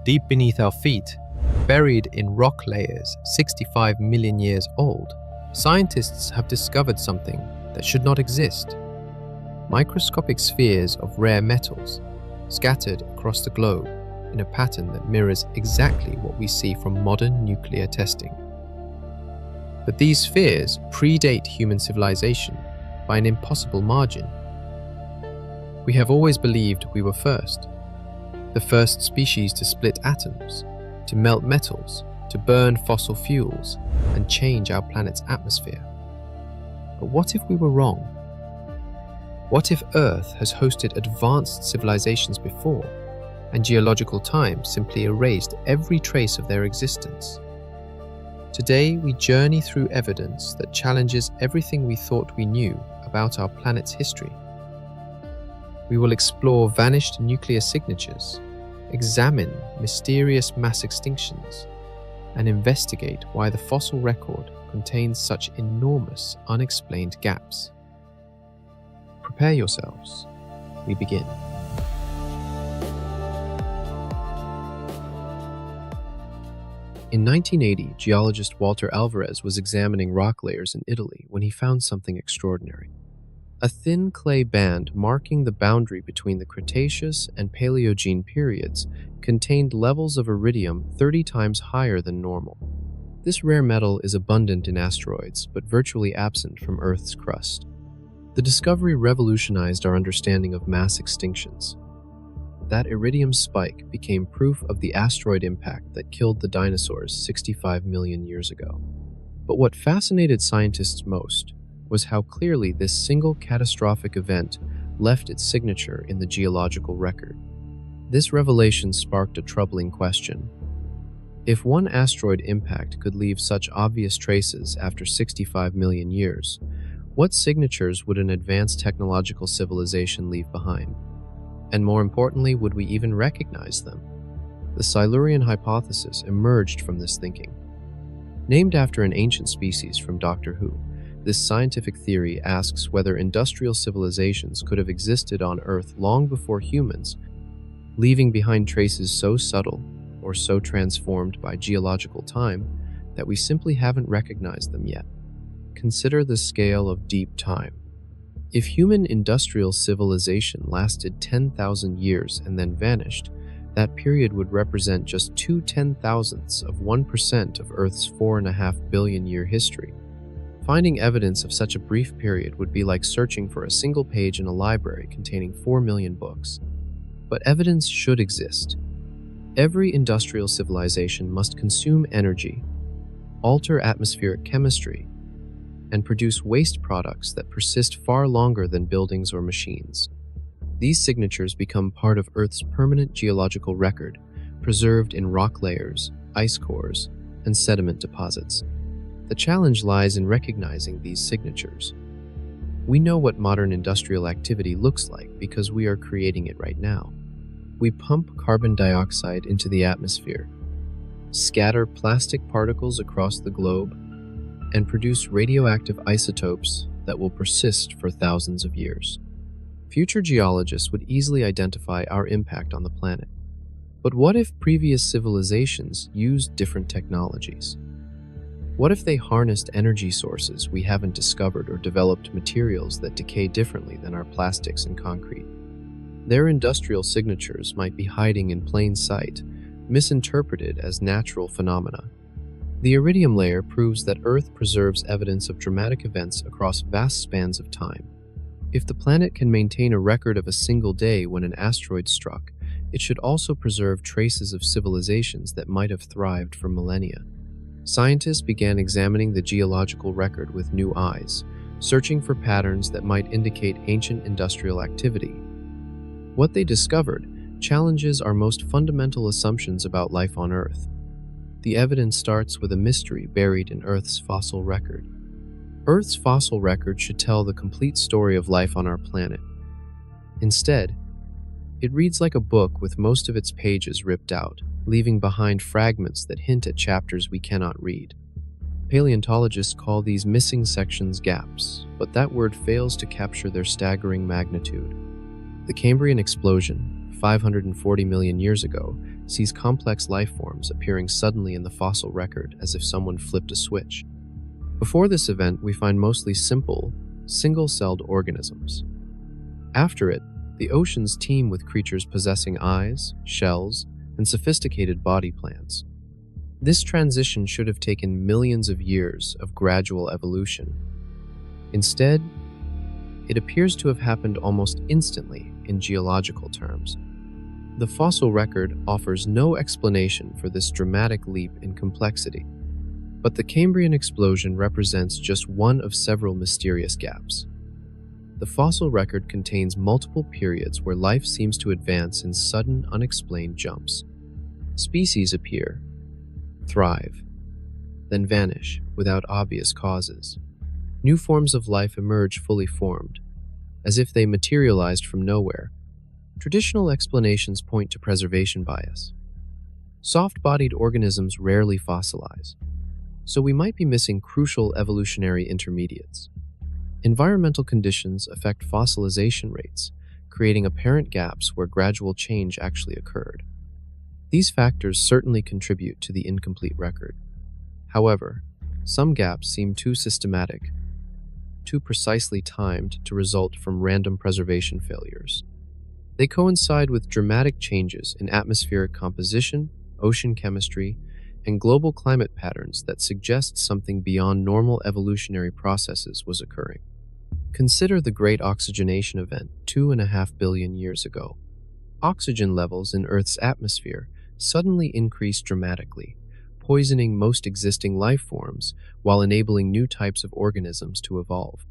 Deep beneath our feet, buried in rock layers 65 million years old, scientists have discovered something that should not exist. Microscopic spheres of rare metals scattered across the globe in a pattern that mirrors exactly what we see from modern nuclear testing. But these spheres predate human civilization by an impossible margin. We have always believed we were first, the first species to split atoms, to melt metals, to burn fossil fuels, and change our planet's atmosphere. But what if we were wrong? What if Earth has hosted advanced civilizations before, and geological time simply erased every trace of their existence? Today, we journey through evidence that challenges everything we thought we knew about our planet's history. We will explore vanished nuclear signatures, examine mysterious mass extinctions, and investigate why the fossil record contains such enormous, unexplained gaps. Prepare yourselves. We begin. In 1980, geologist Walter Alvarez was examining rock layers in Italy when he found something extraordinary. A thin clay band marking the boundary between the Cretaceous and Paleogene periods contained levels of iridium 30 times higher than normal. This rare metal is abundant in asteroids, but virtually absent from Earth's crust. The discovery revolutionized our understanding of mass extinctions. That iridium spike became proof of the asteroid impact that killed the dinosaurs 65 million years ago. But what fascinated scientists most was how clearly this single catastrophic event left its signature in the geological record. This revelation sparked a troubling question. If one asteroid impact could leave such obvious traces after 65 million years, what signatures would an advanced technological civilization leave behind? And more importantly, would we even recognize them? The Silurian Hypothesis emerged from this thinking. Named after an ancient species from Doctor Who, this scientific theory asks whether industrial civilizations could have existed on Earth long before humans, leaving behind traces so subtle or so transformed by geological time that we simply haven't recognized them yet. Consider the scale of deep time. If human industrial civilization lasted 10,000 years and then vanished, that period would represent just 2/10,000ths of 1% of Earth's 4.5 billion year history. Finding evidence of such a brief period would be like searching for a single page in a library containing 4 million books. But evidence should exist. Every industrial civilization must consume energy, alter atmospheric chemistry, and produce waste products that persist far longer than buildings or machines. These signatures become part of Earth's permanent geological record, preserved in rock layers, ice cores, and sediment deposits. The challenge lies in recognizing these signatures. We know what modern industrial activity looks like because we are creating it right now. We pump carbon dioxide into the atmosphere, scatter plastic particles across the globe, and produce radioactive isotopes that will persist for thousands of years. Future geologists would easily identify our impact on the planet. But what if previous civilizations used different technologies? What if they harnessed energy sources we haven't discovered or developed materials that decay differently than our plastics and concrete? Their industrial signatures might be hiding in plain sight, misinterpreted as natural phenomena. The iridium layer proves that Earth preserves evidence of dramatic events across vast spans of time. If the planet can maintain a record of a single day when an asteroid struck, it should also preserve traces of civilizations that might have thrived for millennia. Scientists began examining the geological record with new eyes, searching for patterns that might indicate ancient industrial activity. What they discovered challenges our most fundamental assumptions about life on Earth. The evidence starts with a mystery buried in Earth's fossil record. Earth's fossil record should tell the complete story of life on our planet. Instead, it reads like a book with most of its pages ripped out, leaving behind fragments that hint at chapters we cannot read. Paleontologists call these missing sections gaps, but that word fails to capture their staggering magnitude. The Cambrian explosion, 540 million years ago sees complex life forms appearing suddenly in the fossil record as if someone flipped a switch. Before this event, we find mostly simple, single-celled organisms. After it, the oceans teem with creatures possessing eyes, shells, and sophisticated body plans. This transition should have taken millions of years of gradual evolution. Instead, it appears to have happened almost instantly in geological terms. The fossil record offers no explanation for this dramatic leap in complexity, but the Cambrian explosion represents just one of several mysterious gaps. The fossil record contains multiple periods where life seems to advance in sudden, unexplained jumps. Species appear, thrive, then vanish without obvious causes. New forms of life emerge fully formed, as if they materialized from nowhere. Traditional explanations point to preservation bias. Soft-bodied organisms rarely fossilize, so we might be missing crucial evolutionary intermediates. Environmental conditions affect fossilization rates, creating apparent gaps where gradual change actually occurred. These factors certainly contribute to the incomplete record. However, some gaps seem too systematic, too precisely timed to result from random preservation failures. They coincide with dramatic changes in atmospheric composition, ocean chemistry, and global climate patterns that suggest something beyond normal evolutionary processes was occurring. Consider the Great Oxygenation Event 2.5 billion years ago. Oxygen levels in Earth's atmosphere suddenly increased dramatically, poisoning most existing life forms while enabling new types of organisms to evolve.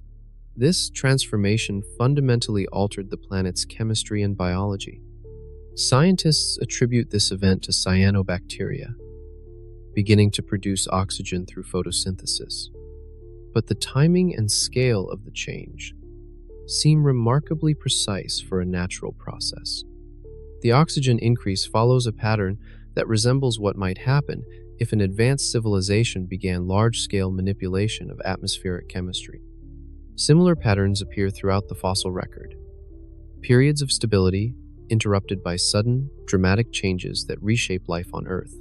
This transformation fundamentally altered the planet's chemistry and biology. Scientists attribute this event to cyanobacteria, beginning to produce oxygen through photosynthesis. But the timing and scale of the change seem remarkably precise for a natural process. The oxygen increase follows a pattern that resembles what might happen if an advanced civilization began large-scale manipulation of atmospheric chemistry. Similar patterns appear throughout the fossil record. Periods of stability interrupted by sudden, dramatic changes that reshape life on Earth.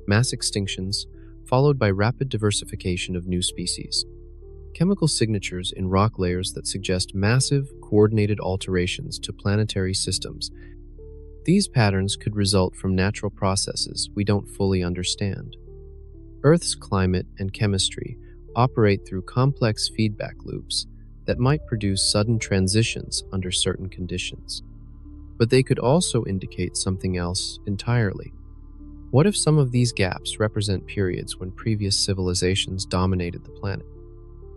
Mass extinctions followed by rapid diversification of new species. Chemical signatures in rock layers that suggest massive, coordinated alterations to planetary systems. These patterns could result from natural processes we don't fully understand. Earth's climate and chemistry operate through complex feedback loops that might produce sudden transitions under certain conditions. But they could also indicate something else entirely. What if some of these gaps represent periods when previous civilizations dominated the planet?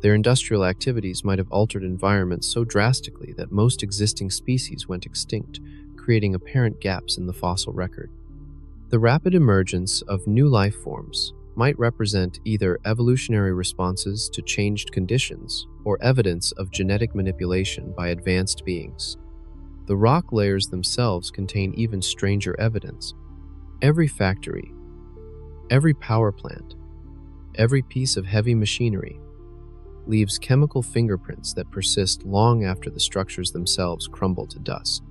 Their industrial activities might have altered environments so drastically that most existing species went extinct, creating apparent gaps in the fossil record. The rapid emergence of new life forms might represent either evolutionary responses to changed conditions or evidence of genetic manipulation by advanced beings. The rock layers themselves contain even stranger evidence. Every factory, every power plant, every piece of heavy machinery leaves chemical fingerprints that persist long after the structures themselves crumble to dust.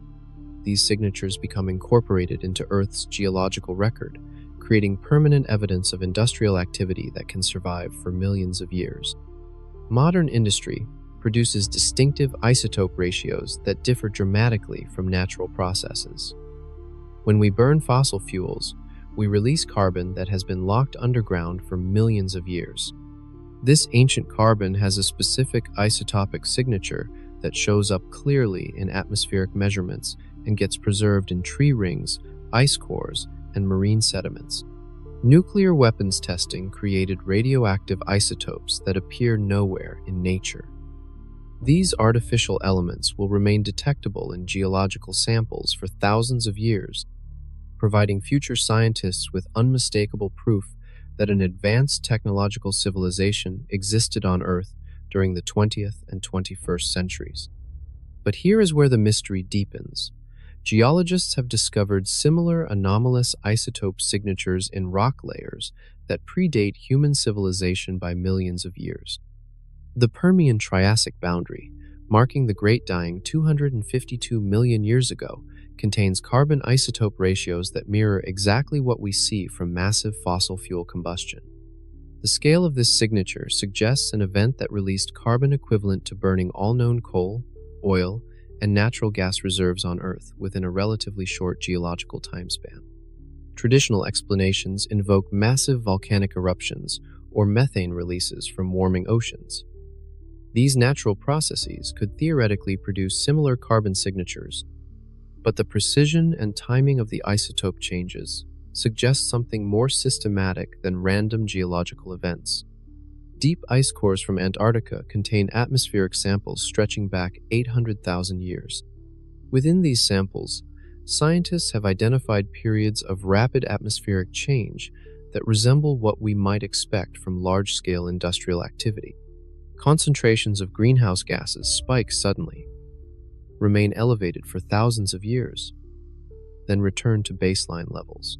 These signatures become incorporated into Earth's geological record, creating permanent evidence of industrial activity that can survive for millions of years. Modern industry produces distinctive isotope ratios that differ dramatically from natural processes. When we burn fossil fuels, we release carbon that has been locked underground for millions of years. This ancient carbon has a specific isotopic signature that shows up clearly in atmospheric measurements and gets preserved in tree rings, ice cores, and marine sediments. Nuclear weapons testing created radioactive isotopes that appear nowhere in nature. These artificial elements will remain detectable in geological samples for thousands of years, providing future scientists with unmistakable proof that an advanced technological civilization existed on Earth during the 20th and 21st centuries. But here is where the mystery deepens. Geologists have discovered similar anomalous isotope signatures in rock layers that predate human civilization by millions of years. The Permian-Triassic boundary, marking the Great Dying 252 million years ago, contains carbon isotope ratios that mirror exactly what we see from massive fossil fuel combustion. The scale of this signature suggests an event that released carbon equivalent to burning all known coal, oil, and natural gas reserves on Earth within a relatively short geological timespan. Traditional explanations invoke massive volcanic eruptions or methane releases from warming oceans. These natural processes could theoretically produce similar carbon signatures, but the precision and timing of the isotope changes suggest something more systematic than random geological events. Deep ice cores from Antarctica contain atmospheric samples stretching back 800,000 years. Within these samples, scientists have identified periods of rapid atmospheric change that resemble what we might expect from large-scale industrial activity. Concentrations of greenhouse gases spike suddenly, remain elevated for thousands of years, then return to baseline levels.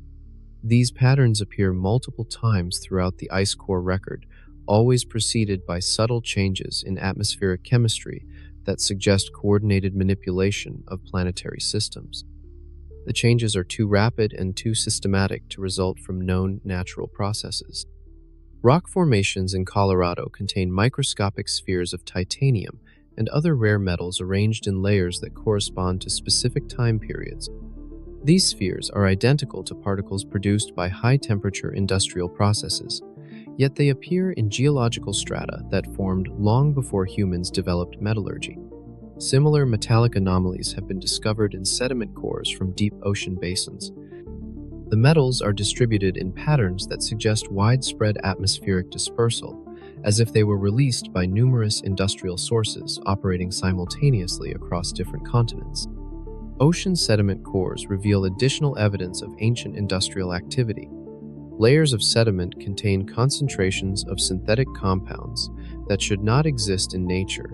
These patterns appear multiple times throughout the ice core record, always preceded by subtle changes in atmospheric chemistry that suggest coordinated manipulation of planetary systems. The changes are too rapid and too systematic to result from known natural processes. Rock formations in Colorado contain microscopic spheres of titanium and other rare metals arranged in layers that correspond to specific time periods. These spheres are identical to particles produced by high-temperature industrial processes, yet they appear in geological strata that formed long before humans developed metallurgy. Similar metallic anomalies have been discovered in sediment cores from deep ocean basins. The metals are distributed in patterns that suggest widespread atmospheric dispersal, as if they were released by numerous industrial sources operating simultaneously across different continents. Ocean sediment cores reveal additional evidence of ancient industrial activity. Layers of sediment contain concentrations of synthetic compounds that should not exist in nature,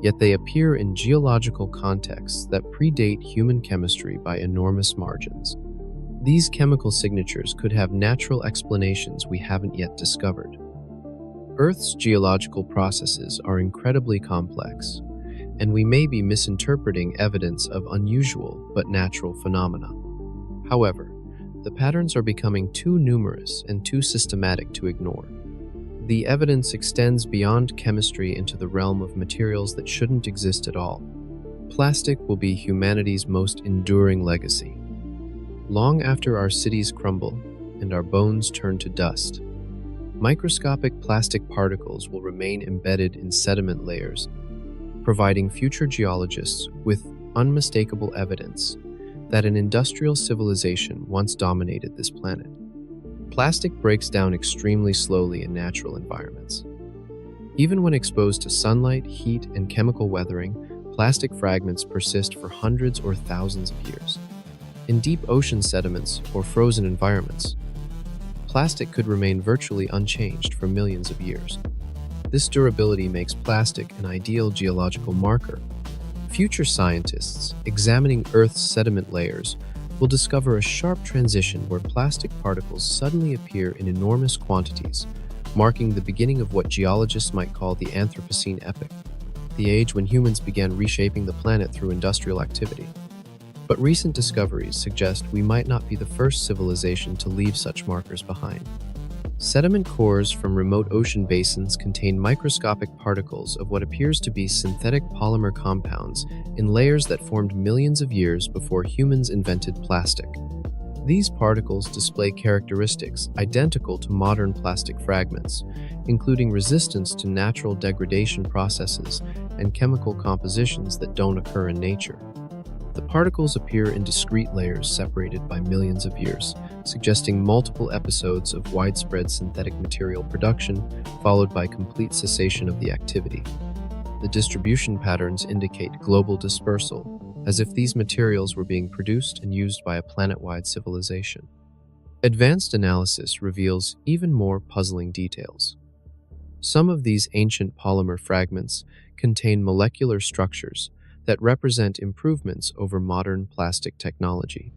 yet they appear in geological contexts that predate human chemistry by enormous margins. These chemical signatures could have natural explanations we haven't yet discovered. Earth's geological processes are incredibly complex, and we may be misinterpreting evidence of unusual but natural phenomena. However, the patterns are becoming too numerous and too systematic to ignore. The evidence extends beyond chemistry into the realm of materials that shouldn't exist at all. Plastic will be humanity's most enduring legacy. Long after our cities crumble and our bones turn to dust, microscopic plastic particles will remain embedded in sediment layers, providing future geologists with unmistakable evidence that an industrial civilization once dominated this planet. Plastic breaks down extremely slowly in natural environments. Even when exposed to sunlight, heat, and chemical weathering, plastic fragments persist for hundreds or thousands of years. In deep ocean sediments or frozen environments, plastic could remain virtually unchanged for millions of years. This durability makes plastic an ideal geological marker. Future scientists examining Earth's sediment layers will discover a sharp transition where plastic particles suddenly appear in enormous quantities, marking the beginning of what geologists might call the Anthropocene epoch, the age when humans began reshaping the planet through industrial activity. But recent discoveries suggest we might not be the first civilization to leave such markers behind. Sediment cores from remote ocean basins contain microscopic particles of what appears to be synthetic polymer compounds in layers that formed millions of years before humans invented plastic. These particles display characteristics identical to modern plastic fragments, including resistance to natural degradation processes and chemical compositions that don't occur in nature. The particles appear in discrete layers separated by millions of years, suggesting multiple episodes of widespread synthetic material production, followed by complete cessation of the activity. The distribution patterns indicate global dispersal, as if these materials were being produced and used by a planet-wide civilization. Advanced analysis reveals even more puzzling details. Some of these ancient polymer fragments contain molecular structures that represent improvements over modern plastic technology.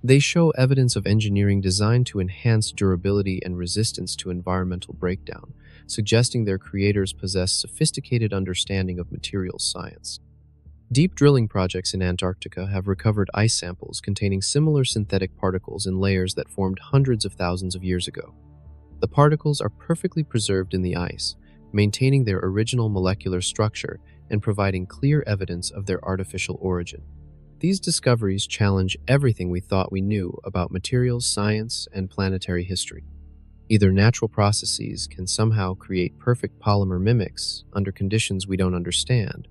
They show evidence of engineering designed to enhance durability and resistance to environmental breakdown, suggesting their creators possess sophisticated understanding of materials science. Deep drilling projects in Antarctica have recovered ice samples containing similar synthetic particles in layers that formed hundreds of thousands of years ago. The particles are perfectly preserved in the ice, maintaining their original molecular structure and providing clear evidence of their artificial origin. These discoveries challenge everything we thought we knew about materials science and planetary history. Either natural processes can somehow create perfect polymer mimics under conditions we don't understand,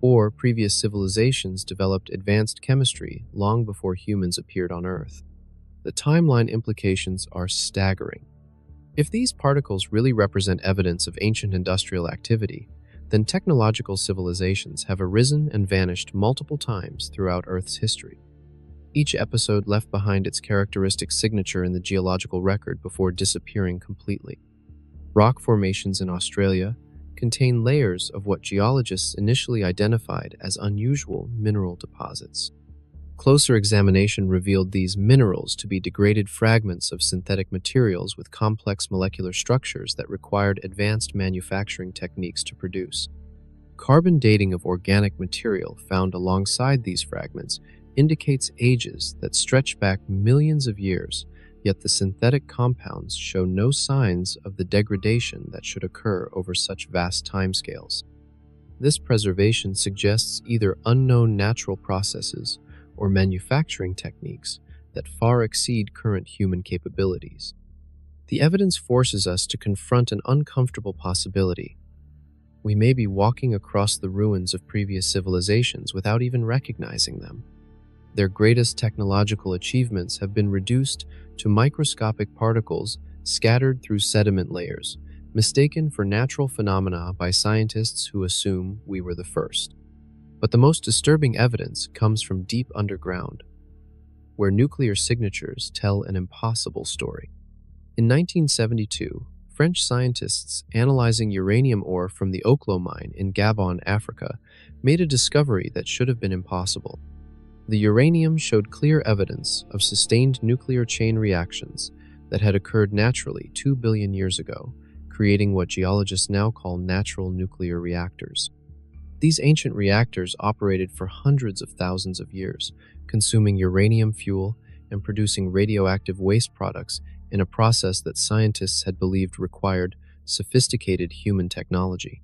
or previous civilizations developed advanced chemistry long before humans appeared on Earth. The timeline implications are staggering. If these particles really represent evidence of ancient industrial activity, then technological civilizations have arisen and vanished multiple times throughout Earth's history. Each episode left behind its characteristic signature in the geological record before disappearing completely. Rock formations in Australia contain layers of what geologists initially identified as unusual mineral deposits. Closer examination revealed these minerals to be degraded fragments of synthetic materials with complex molecular structures that required advanced manufacturing techniques to produce. Carbon dating of organic material found alongside these fragments indicates ages that stretch back millions of years, yet the synthetic compounds show no signs of the degradation that should occur over such vast timescales. This preservation suggests either unknown natural processes or manufacturing techniques that far exceed current human capabilities. The evidence forces us to confront an uncomfortable possibility. We may be walking across the ruins of previous civilizations without even recognizing them. Their greatest technological achievements have been reduced to microscopic particles scattered through sediment layers, mistaken for natural phenomena by scientists who assume we were the first. But the most disturbing evidence comes from deep underground, where nuclear signatures tell an impossible story. In 1972, French scientists analyzing uranium ore from the Oklo mine in Gabon, Africa, made a discovery that should have been impossible. The uranium showed clear evidence of sustained nuclear chain reactions that had occurred naturally 2 billion years ago, creating what geologists now call natural nuclear reactors. These ancient reactors operated for hundreds of thousands of years, consuming uranium fuel and producing radioactive waste products in a process that scientists had believed required sophisticated human technology.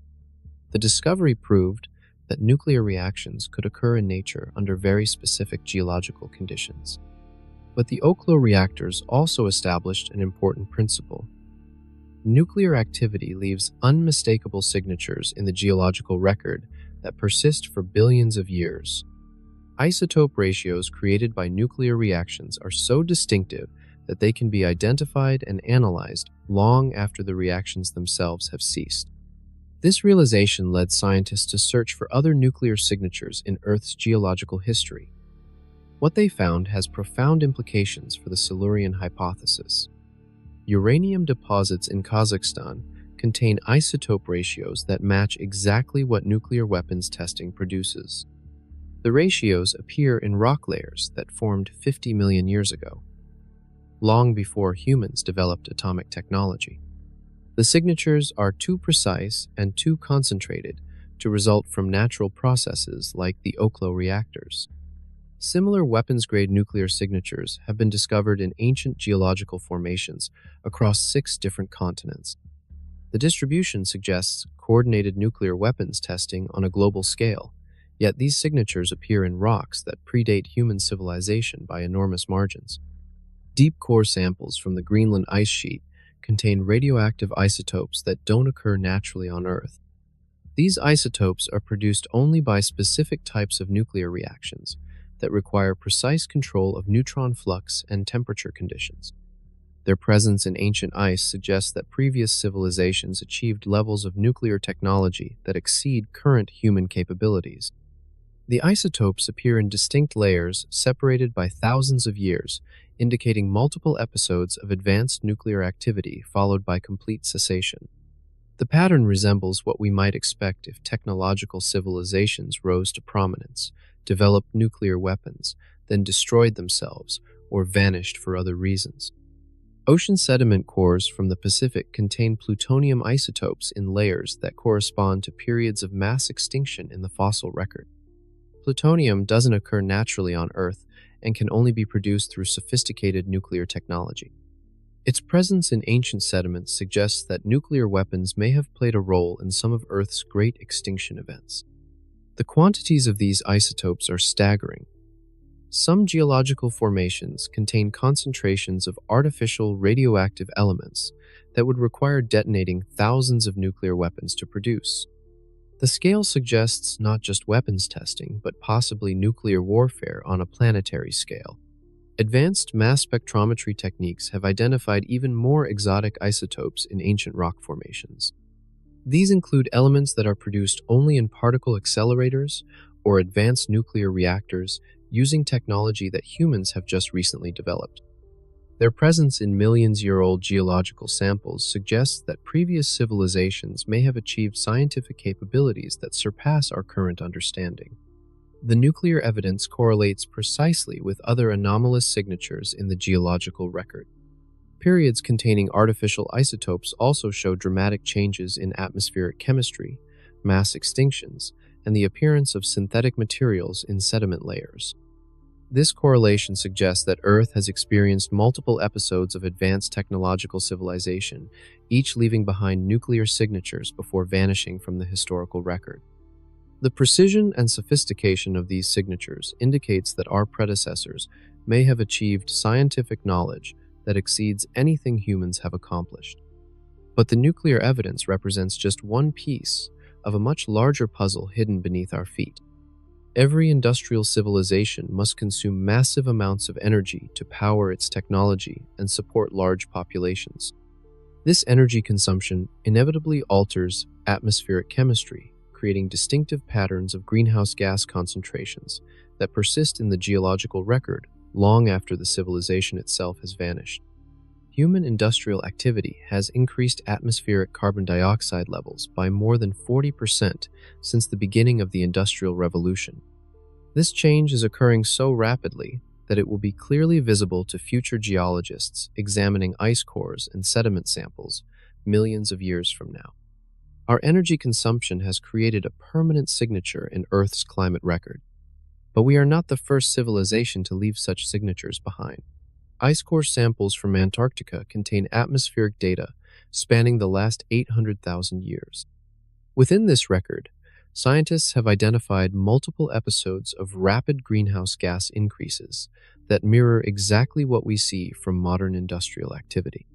The discovery proved that nuclear reactions could occur in nature under very specific geological conditions. But the Oklo reactors also established an important principle. Nuclear activity leaves unmistakable signatures in the geological record that persist for billions of years. Isotope ratios created by nuclear reactions are so distinctive that they can be identified and analyzed long after the reactions themselves have ceased. This realization led scientists to search for other nuclear signatures in Earth's geological history. What they found has profound implications for the Silurian Hypothesis. Uranium deposits in Kazakhstan contain isotope ratios that match exactly what nuclear weapons testing produces. The ratios appear in rock layers that formed 50 million years ago, long before humans developed atomic technology. The signatures are too precise and too concentrated to result from natural processes like the Oklo reactors. Similar weapons-grade nuclear signatures have been discovered in ancient geological formations across 6 different continents. The distribution suggests coordinated nuclear weapons testing on a global scale, yet these signatures appear in rocks that predate human civilization by enormous margins. Deep core samples from the Greenland ice sheet contain radioactive isotopes that don't occur naturally on Earth. These isotopes are produced only by specific types of nuclear reactions that require precise control of neutron flux and temperature conditions. Their presence in ancient ice suggests that previous civilizations achieved levels of nuclear technology that exceed current human capabilities. The isotopes appear in distinct layers separated by thousands of years, indicating multiple episodes of advanced nuclear activity followed by complete cessation. The pattern resembles what we might expect if technological civilizations rose to prominence, developed nuclear weapons, then destroyed themselves or vanished for other reasons. Ocean sediment cores from the Pacific contain plutonium isotopes in layers that correspond to periods of mass extinction in the fossil record. Plutonium doesn't occur naturally on Earth and can only be produced through sophisticated nuclear technology. Its presence in ancient sediments suggests that nuclear weapons may have played a role in some of Earth's great extinction events. The quantities of these isotopes are staggering. Some geological formations contain concentrations of artificial radioactive elements that would require detonating thousands of nuclear weapons to produce. The scale suggests not just weapons testing, but possibly nuclear warfare on a planetary scale. Advanced mass spectrometry techniques have identified even more exotic isotopes in ancient rock formations. These include elements that are produced only in particle accelerators or advanced nuclear reactors using technology that humans have just recently developed. Their presence in millions-year-old geological samples suggests that previous civilizations may have achieved scientific capabilities that surpass our current understanding. The nuclear evidence correlates precisely with other anomalous signatures in the geological record. Periods containing artificial isotopes also show dramatic changes in atmospheric chemistry, mass extinctions, and the appearance of synthetic materials in sediment layers. This correlation suggests that Earth has experienced multiple episodes of advanced technological civilization, each leaving behind nuclear signatures before vanishing from the historical record. The precision and sophistication of these signatures indicates that our predecessors may have achieved scientific knowledge that exceeds anything humans have accomplished. But the nuclear evidence represents just one piece of a much larger puzzle hidden beneath our feet. Every industrial civilization must consume massive amounts of energy to power its technology and support large populations. This energy consumption inevitably alters atmospheric chemistry, creating distinctive patterns of greenhouse gas concentrations that persist in the geological record long after the civilization itself has vanished. Human industrial activity has increased atmospheric carbon dioxide levels by more than 40% since the beginning of the Industrial Revolution. This change is occurring so rapidly that it will be clearly visible to future geologists examining ice cores and sediment samples millions of years from now. Our energy consumption has created a permanent signature in Earth's climate record. But we are not the first civilization to leave such signatures behind. Ice core samples from Antarctica contain atmospheric data spanning the last 800,000 years. Within this record, scientists have identified multiple episodes of rapid greenhouse gas increases that mirror exactly what we see from modern industrial activity.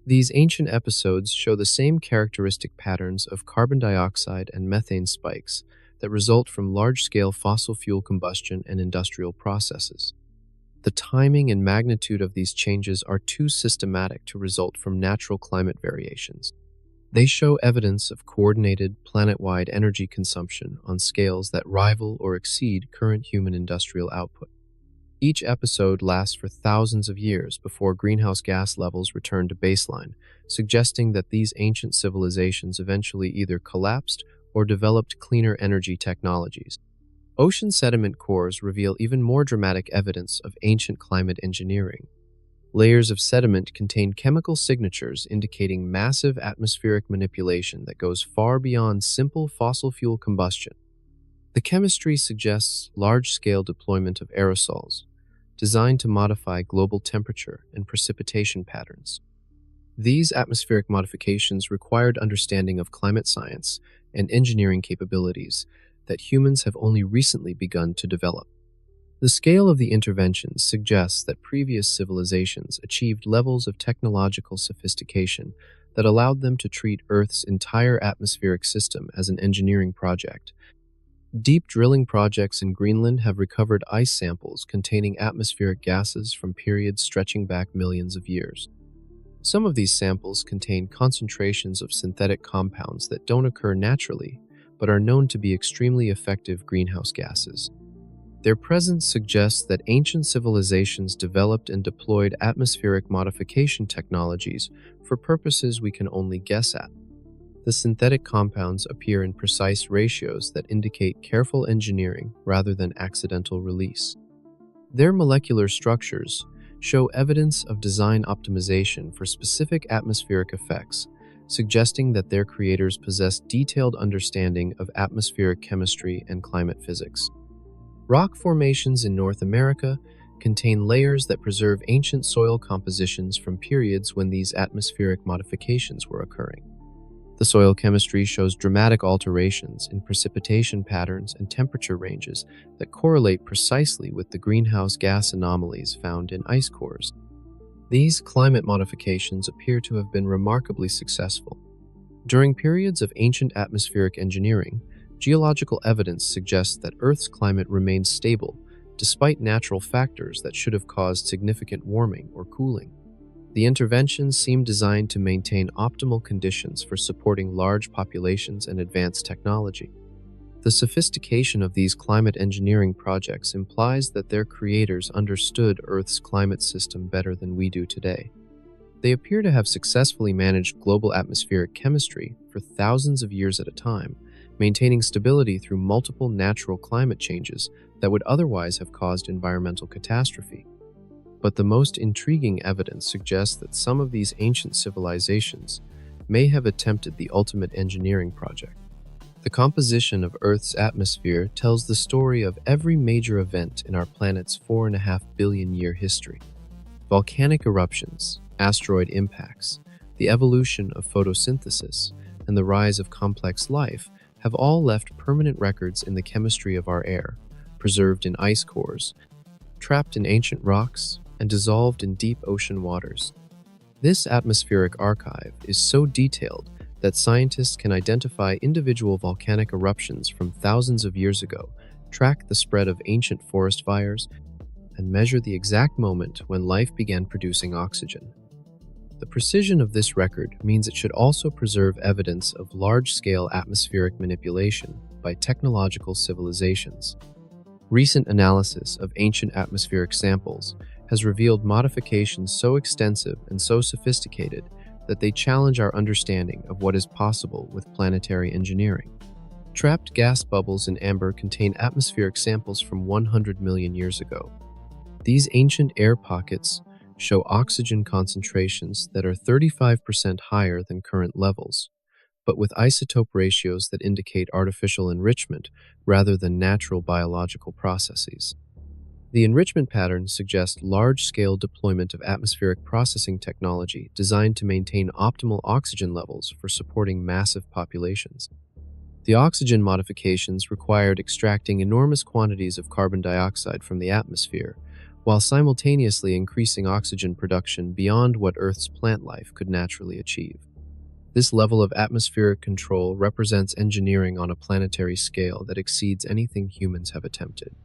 These ancient episodes show the same characteristic patterns of carbon dioxide and methane spikes that result from large-scale fossil fuel combustion and industrial processes. The timing and magnitude of these changes are too systematic to result from natural climate variations. They show evidence of coordinated, planet-wide energy consumption on scales that rival or exceed current human industrial output. Each episode lasts for thousands of years before greenhouse gas levels return to baseline, suggesting that these ancient civilizations eventually either collapsed or developed cleaner energy technologies. Ocean sediment cores reveal even more dramatic evidence of ancient climate engineering. Layers of sediment contain chemical signatures indicating massive atmospheric manipulation that goes far beyond simple fossil fuel combustion. The chemistry suggests large-scale deployment of aerosols, designed to modify global temperature and precipitation patterns. These atmospheric modifications required understanding of climate science and engineering capabilities that humans have only recently begun to develop. The scale of the interventions suggests that previous civilizations achieved levels of technological sophistication that allowed them to treat Earth's entire atmospheric system as an engineering project. Deep drilling projects in Greenland have recovered ice samples containing atmospheric gases from periods stretching back millions of years. Some of these samples contain concentrations of synthetic compounds that don't occur naturally, but are known to be extremely effective greenhouse gases. Their presence suggests that ancient civilizations developed and deployed atmospheric modification technologies for purposes we can only guess at. The synthetic compounds appear in precise ratios that indicate careful engineering rather than accidental release. Their molecular structures show evidence of design optimization for specific atmospheric effects, suggesting that their creators possess detailed understanding of atmospheric chemistry and climate physics. Rock formations in North America contain layers that preserve ancient soil compositions from periods when these atmospheric modifications were occurring. The soil chemistry shows dramatic alterations in precipitation patterns and temperature ranges that correlate precisely with the greenhouse gas anomalies found in ice cores. These climate modifications appear to have been remarkably successful. During periods of ancient atmospheric engineering, geological evidence suggests that Earth's climate remained stable despite natural factors that should have caused significant warming or cooling. The interventions seem designed to maintain optimal conditions for supporting large populations and advanced technology. The sophistication of these climate engineering projects implies that their creators understood Earth's climate system better than we do today. They appear to have successfully managed global atmospheric chemistry for thousands of years at a time, maintaining stability through multiple natural climate changes that would otherwise have caused environmental catastrophe. But the most intriguing evidence suggests that some of these ancient civilizations may have attempted the ultimate engineering project. The composition of Earth's atmosphere tells the story of every major event in our planet's 4.5 billion year history. Volcanic eruptions, asteroid impacts, the evolution of photosynthesis, and the rise of complex life have all left permanent records in the chemistry of our air, preserved in ice cores, trapped in ancient rocks, and dissolved in deep ocean waters. This atmospheric archive is so detailed that scientists can identify individual volcanic eruptions from thousands of years ago, track the spread of ancient forest fires, and measure the exact moment when life began producing oxygen. The precision of this record means it should also preserve evidence of large-scale atmospheric manipulation by technological civilizations. Recent analysis of ancient atmospheric samples has revealed modifications so extensive and so sophisticated that they challenge our understanding of what is possible with planetary engineering. Trapped gas bubbles in amber contain atmospheric samples from 100 million years ago. These ancient air pockets show oxygen concentrations that are 35% higher than current levels, but with isotope ratios that indicate artificial enrichment rather than natural biological processes. The enrichment patterns suggest large-scale deployment of atmospheric processing technology designed to maintain optimal oxygen levels for supporting massive populations. The oxygen modifications required extracting enormous quantities of carbon dioxide from the atmosphere, while simultaneously increasing oxygen production beyond what Earth's plant life could naturally achieve. This level of atmospheric control represents engineering on a planetary scale that exceeds anything humans have attempted.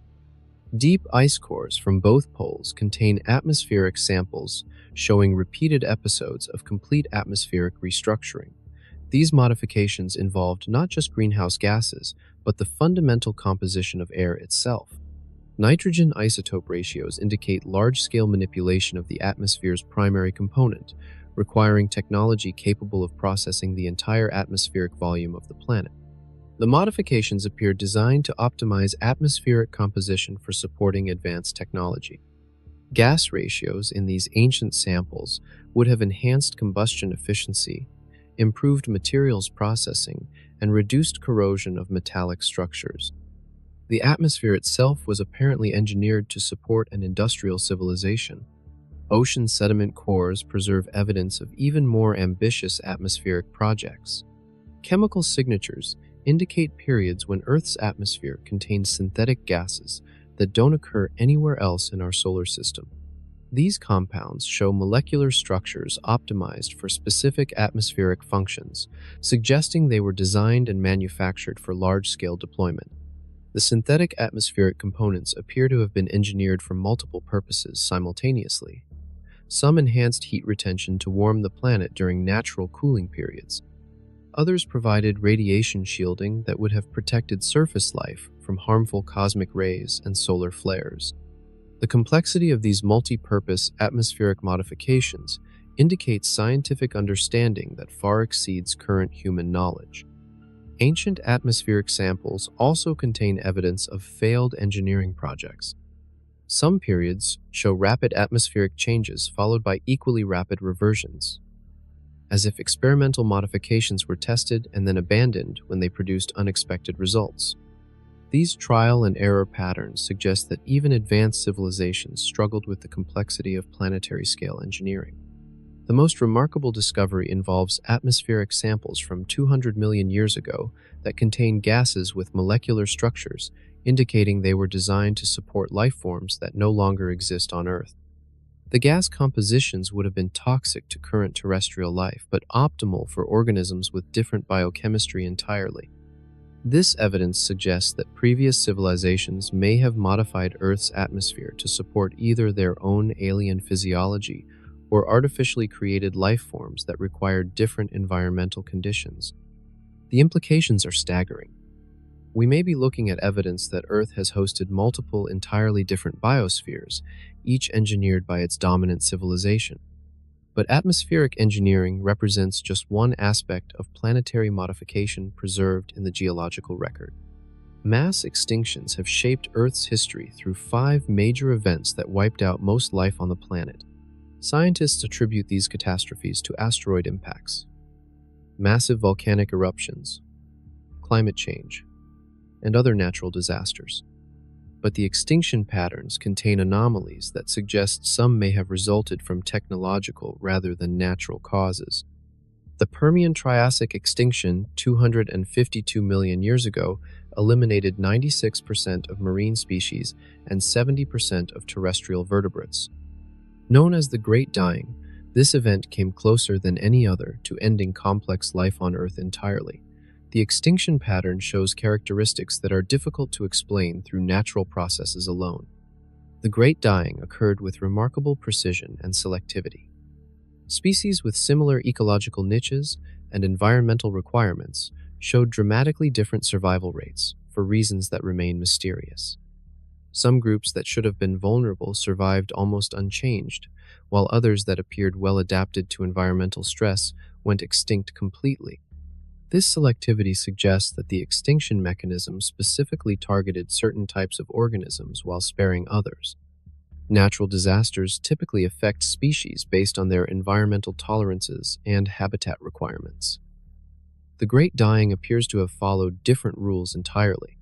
Deep ice cores from both poles contain atmospheric samples showing repeated episodes of complete atmospheric restructuring. These modifications involved not just greenhouse gases, but the fundamental composition of air itself. Nitrogen isotope ratios indicate large-scale manipulation of the atmosphere's primary component, requiring technology capable of processing the entire atmospheric volume of the planet. The modifications appear designed to optimize atmospheric composition for supporting advanced technology. Gas ratios in these ancient samples would have enhanced combustion efficiency, improved materials processing, and reduced corrosion of metallic structures. The atmosphere itself was apparently engineered to support an industrial civilization. Ocean sediment cores preserve evidence of even more ambitious atmospheric projects. Chemical signatures indicate periods when Earth's atmosphere contains synthetic gases that don't occur anywhere else in our solar system. These compounds show molecular structures optimized for specific atmospheric functions, suggesting they were designed and manufactured for large-scale deployment. The synthetic atmospheric components appear to have been engineered for multiple purposes simultaneously. Some enhanced heat retention to warm the planet during natural cooling periods. Others provided radiation shielding that would have protected surface life from harmful cosmic rays and solar flares. The complexity of these multi-purpose atmospheric modifications indicates scientific understanding that far exceeds current human knowledge. Ancient atmospheric samples also contain evidence of failed engineering projects. Some periods show rapid atmospheric changes followed by equally rapid reversions, as if experimental modifications were tested and then abandoned when they produced unexpected results. These trial and error patterns suggest that even advanced civilizations struggled with the complexity of planetary scale engineering. The most remarkable discovery involves atmospheric samples from 200 million years ago that contain gases with molecular structures, indicating they were designed to support life forms that no longer exist on Earth. The gas compositions would have been toxic to current terrestrial life, but optimal for organisms with different biochemistry entirely. This evidence suggests that previous civilizations may have modified Earth's atmosphere to support either their own alien physiology or artificially created life forms that required different environmental conditions. The implications are staggering. We may be looking at evidence that Earth has hosted multiple entirely different biospheres, each engineered by its dominant civilization. But atmospheric engineering represents just one aspect of planetary modification preserved in the geological record. Mass extinctions have shaped Earth's history through 5 major events that wiped out most life on the planet. Scientists attribute these catastrophes to asteroid impacts, massive volcanic eruptions, climate change, and other natural disasters. But the extinction patterns contain anomalies that suggest some may have resulted from technological rather than natural causes. The Permian-Triassic extinction 252 million years ago eliminated 96% of marine species and 70% of terrestrial vertebrates. Known as the Great Dying, this event came closer than any other to ending complex life on Earth entirely. The extinction pattern shows characteristics that are difficult to explain through natural processes alone. The Great Dying occurred with remarkable precision and selectivity. Species with similar ecological niches and environmental requirements showed dramatically different survival rates for reasons that remain mysterious. Some groups that should have been vulnerable survived almost unchanged, while others that appeared well adapted to environmental stress went extinct completely. This selectivity suggests that the extinction mechanism specifically targeted certain types of organisms while sparing others. Natural disasters typically affect species based on their environmental tolerances and habitat requirements. The Great Dying appears to have followed different rules entirely.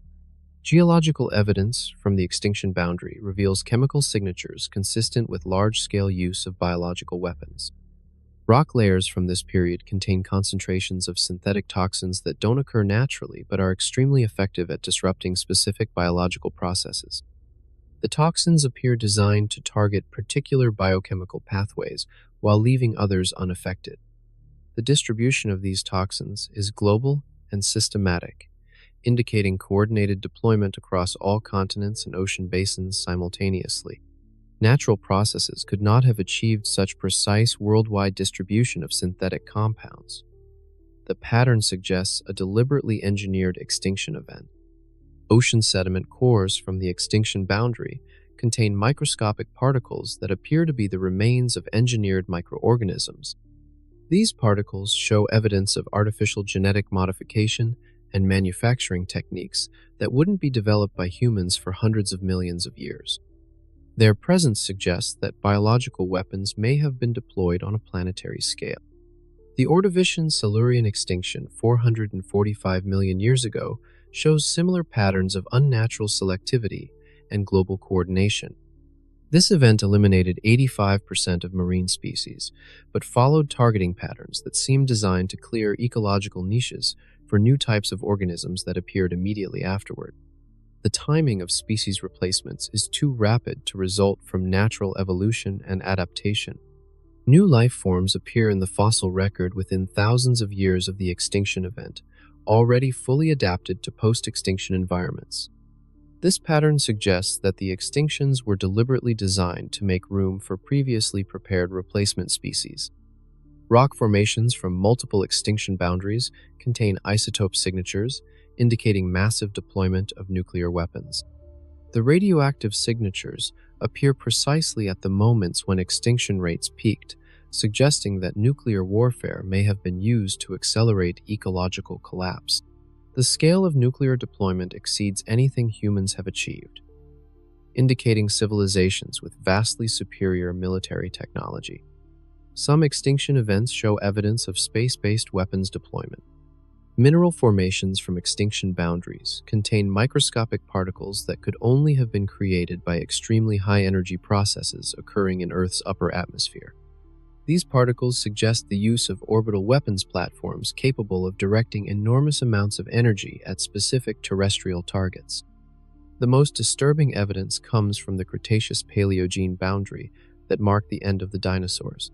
Geological evidence from the extinction boundary reveals chemical signatures consistent with large-scale use of biological weapons. Rock layers from this period contain concentrations of synthetic toxins that don't occur naturally but are extremely effective at disrupting specific biological processes. The toxins appear designed to target particular biochemical pathways while leaving others unaffected. The distribution of these toxins is global and systematic, indicating coordinated deployment across all continents and ocean basins simultaneously. Natural processes could not have achieved such precise worldwide distribution of synthetic compounds. The pattern suggests a deliberately engineered extinction event. Ocean sediment cores from the extinction boundary contain microscopic particles that appear to be the remains of engineered microorganisms. These particles show evidence of artificial genetic modification and manufacturing techniques that wouldn't be developed by humans for hundreds of millions of years. Their presence suggests that biological weapons may have been deployed on a planetary scale. The Ordovician Silurian extinction 445 million years ago shows similar patterns of unnatural selectivity and global coordination. This event eliminated 85% of marine species, but followed targeting patterns that seemed designed to clear ecological niches for new types of organisms that appeared immediately afterward. The timing of species replacements is too rapid to result from natural evolution and adaptation. New life forms appear in the fossil record within thousands of years of the extinction event, already fully adapted to post-extinction environments. This pattern suggests that the extinctions were deliberately designed to make room for previously prepared replacement species. Rock formations from multiple extinction boundaries contain isotope signatures, indicating massive deployment of nuclear weapons. The radioactive signatures appear precisely at the moments when extinction rates peaked, suggesting that nuclear warfare may have been used to accelerate ecological collapse. The scale of nuclear deployment exceeds anything humans have achieved, indicating civilizations with vastly superior military technology. Some extinction events show evidence of space-based weapons deployment. Mineral formations from extinction boundaries contain microscopic particles that could only have been created by extremely high-energy processes occurring in Earth's upper atmosphere. These particles suggest the use of orbital weapons platforms capable of directing enormous amounts of energy at specific terrestrial targets. The most disturbing evidence comes from the Cretaceous-Paleogene boundary that marked the end of the dinosaurs.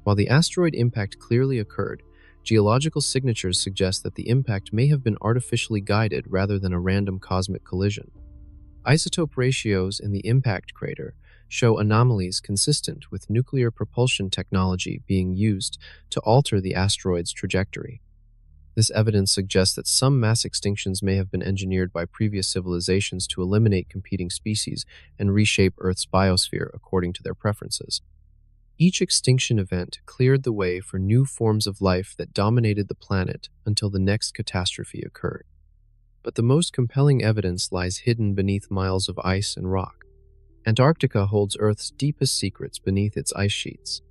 While the asteroid impact clearly occurred, geological signatures suggest that the impact may have been artificially guided rather than a random cosmic collision. Isotope ratios in the impact crater show anomalies consistent with nuclear propulsion technology being used to alter the asteroid's trajectory. This evidence suggests that some mass extinctions may have been engineered by previous civilizations to eliminate competing species and reshape Earth's biosphere according to their preferences. Each extinction event cleared the way for new forms of life that dominated the planet until the next catastrophe occurred. But the most compelling evidence lies hidden beneath miles of ice and rock. Antarctica holds Earth's deepest secrets beneath its ice sheets.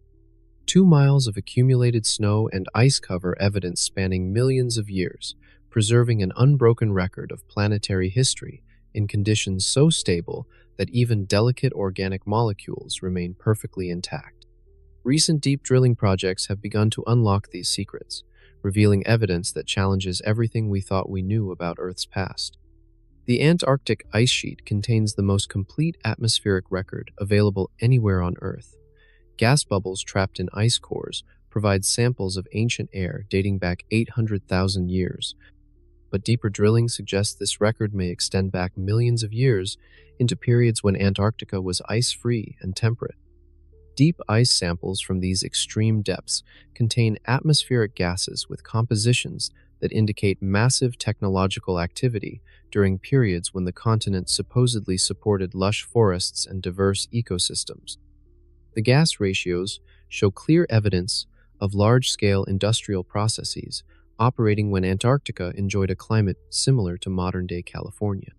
2 miles of accumulated snow and ice cover evidence spanning millions of years, preserving an unbroken record of planetary history in conditions so stable that even delicate organic molecules remain perfectly intact. Recent deep drilling projects have begun to unlock these secrets, revealing evidence that challenges everything we thought we knew about Earth's past. The Antarctic ice sheet contains the most complete atmospheric record available anywhere on Earth. Gas bubbles trapped in ice cores provide samples of ancient air dating back 800,000 years, but deeper drilling suggests this record may extend back millions of years into periods when Antarctica was ice-free and temperate. Deep ice samples from these extreme depths contain atmospheric gases with compositions that indicate massive technological activity during periods when the continent supposedly supported lush forests and diverse ecosystems. The gas ratios show clear evidence of large-scale industrial processes operating when Antarctica enjoyed a climate similar to modern-day California.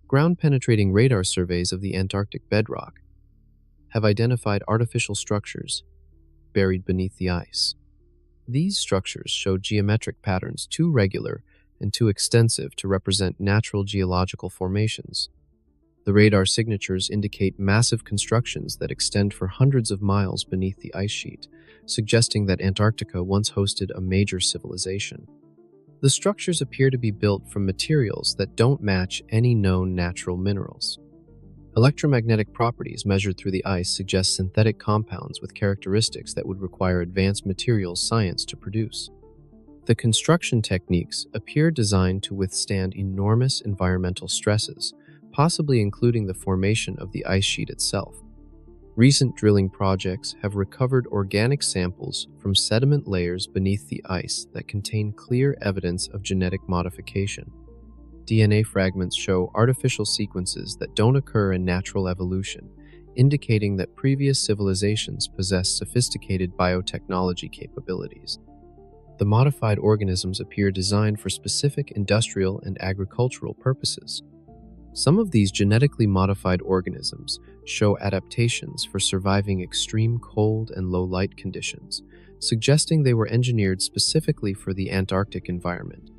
Ground-penetrating radar surveys of the Antarctic bedrock have identified artificial structures buried beneath the ice. These structures show geometric patterns too regular and too extensive to represent natural geological formations. The radar signatures indicate massive constructions that extend for hundreds of miles beneath the ice sheet, suggesting that Antarctica once hosted a major civilization. The structures appear to be built from materials that don't match any known natural minerals. Electromagnetic properties measured through the ice suggest synthetic compounds with characteristics that would require advanced materials science to produce. The construction techniques appear designed to withstand enormous environmental stresses, possibly including the formation of the ice sheet itself. Recent drilling projects have recovered organic samples from sediment layers beneath the ice that contain clear evidence of genetic modification. DNA fragments show artificial sequences that don't occur in natural evolution, indicating that previous civilizations possess sophisticated biotechnology capabilities. The modified organisms appear designed for specific industrial and agricultural purposes. Some of these genetically modified organisms show adaptations for surviving extreme cold and low light conditions, suggesting they were engineered specifically for the Antarctic environment.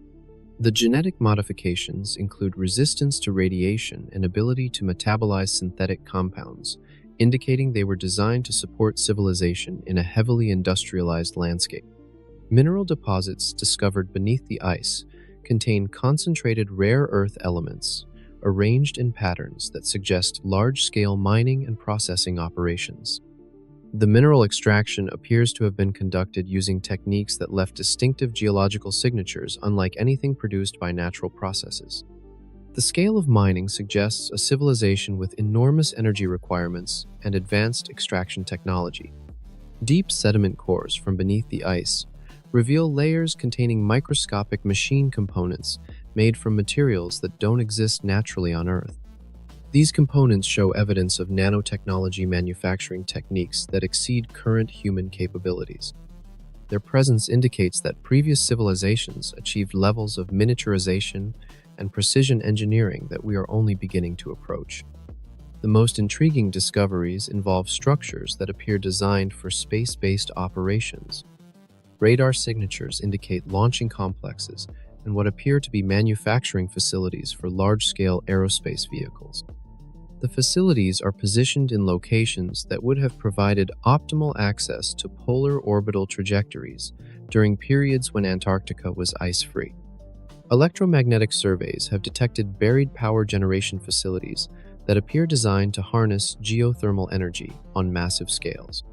The genetic modifications include resistance to radiation and ability to metabolize synthetic compounds, indicating they were designed to support civilization in a heavily industrialized landscape. Mineral deposits discovered beneath the ice contain concentrated rare earth elements arranged in patterns that suggest large-scale mining and processing operations. The mineral extraction appears to have been conducted using techniques that left distinctive geological signatures unlike anything produced by natural processes. The scale of mining suggests a civilization with enormous energy requirements and advanced extraction technology. Deep sediment cores from beneath the ice reveal layers containing microscopic machine components made from materials that don't exist naturally on Earth. These components show evidence of nanotechnology manufacturing techniques that exceed current human capabilities. Their presence indicates that previous civilizations achieved levels of miniaturization and precision engineering that we are only beginning to approach. The most intriguing discoveries involve structures that appear designed for space-based operations. Radar signatures indicate launching complexes and what appear to be manufacturing facilities for large-scale aerospace vehicles. The facilities are positioned in locations that would have provided optimal access to polar orbital trajectories during periods when Antarctica was ice-free. Electromagnetic surveys have detected buried power generation facilities that appear designed to harness geothermal energy on massive scales.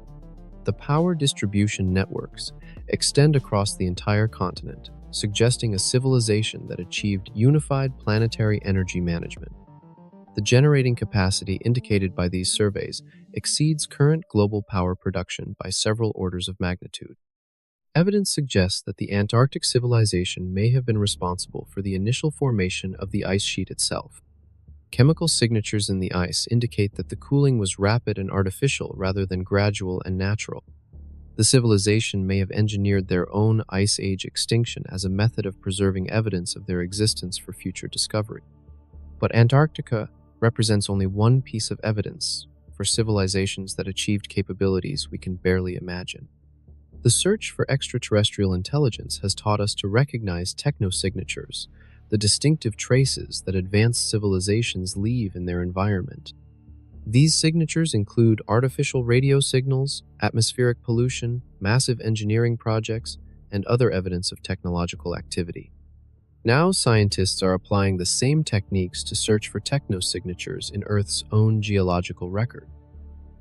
The power distribution networks extend across the entire continent, suggesting a civilization that achieved unified planetary energy management. The generating capacity indicated by these surveys exceeds current global power production by several orders of magnitude. Evidence suggests that the Antarctic civilization may have been responsible for the initial formation of the ice sheet itself. Chemical signatures in the ice indicate that the cooling was rapid and artificial rather than gradual and natural. The civilization may have engineered their own ice age extinction as a method of preserving evidence of their existence for future discovery. But Antarctica represents only one piece of evidence for civilizations that achieved capabilities we can barely imagine. The search for extraterrestrial intelligence has taught us to recognize technosignatures, the distinctive traces that advanced civilizations leave in their environment. These signatures include artificial radio signals, atmospheric pollution, massive engineering projects, and other evidence of technological activity. Now, scientists are applying the same techniques to search for technosignatures in Earth's own geological record.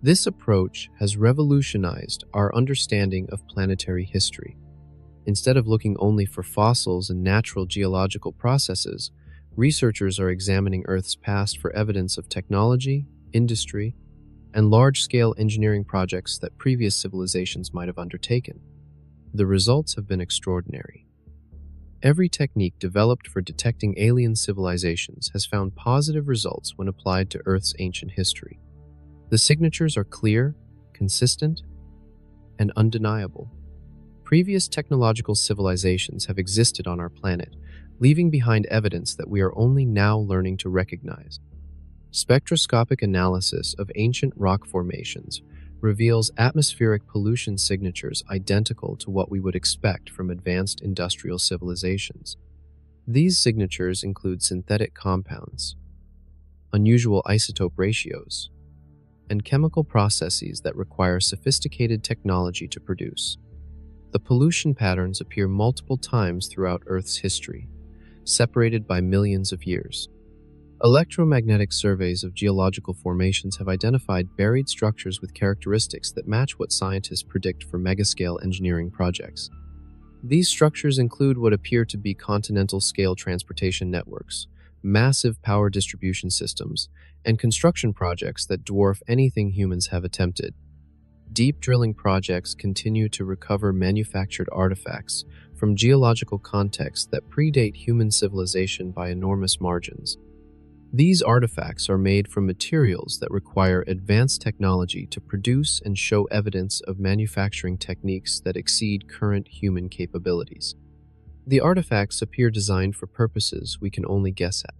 This approach has revolutionized our understanding of planetary history. Instead of looking only for fossils and natural geological processes, researchers are examining Earth's past for evidence of technology, industry, and large-scale engineering projects that previous civilizations might have undertaken. The results have been extraordinary. Every technique developed for detecting alien civilizations has found positive results when applied to Earth's ancient history. The signatures are clear, consistent, and undeniable. Previous technological civilizations have existed on our planet, leaving behind evidence that we are only now learning to recognize. Spectroscopic analysis of ancient rock formations reveals atmospheric pollution signatures identical to what we would expect from advanced industrial civilizations. These signatures include synthetic compounds, unusual isotope ratios, and chemical processes that require sophisticated technology to produce. The pollution patterns appear multiple times throughout Earth's history, separated by millions of years. Electromagnetic surveys of geological formations have identified buried structures with characteristics that match what scientists predict for megascale engineering projects. These structures include what appear to be continental-scale transportation networks, massive power distribution systems, and construction projects that dwarf anything humans have attempted. Deep drilling projects continue to recover manufactured artifacts from geological contexts that predate human civilization by enormous margins. These artifacts are made from materials that require advanced technology to produce and show evidence of manufacturing techniques that exceed current human capabilities. The artifacts appear designed for purposes we can only guess at.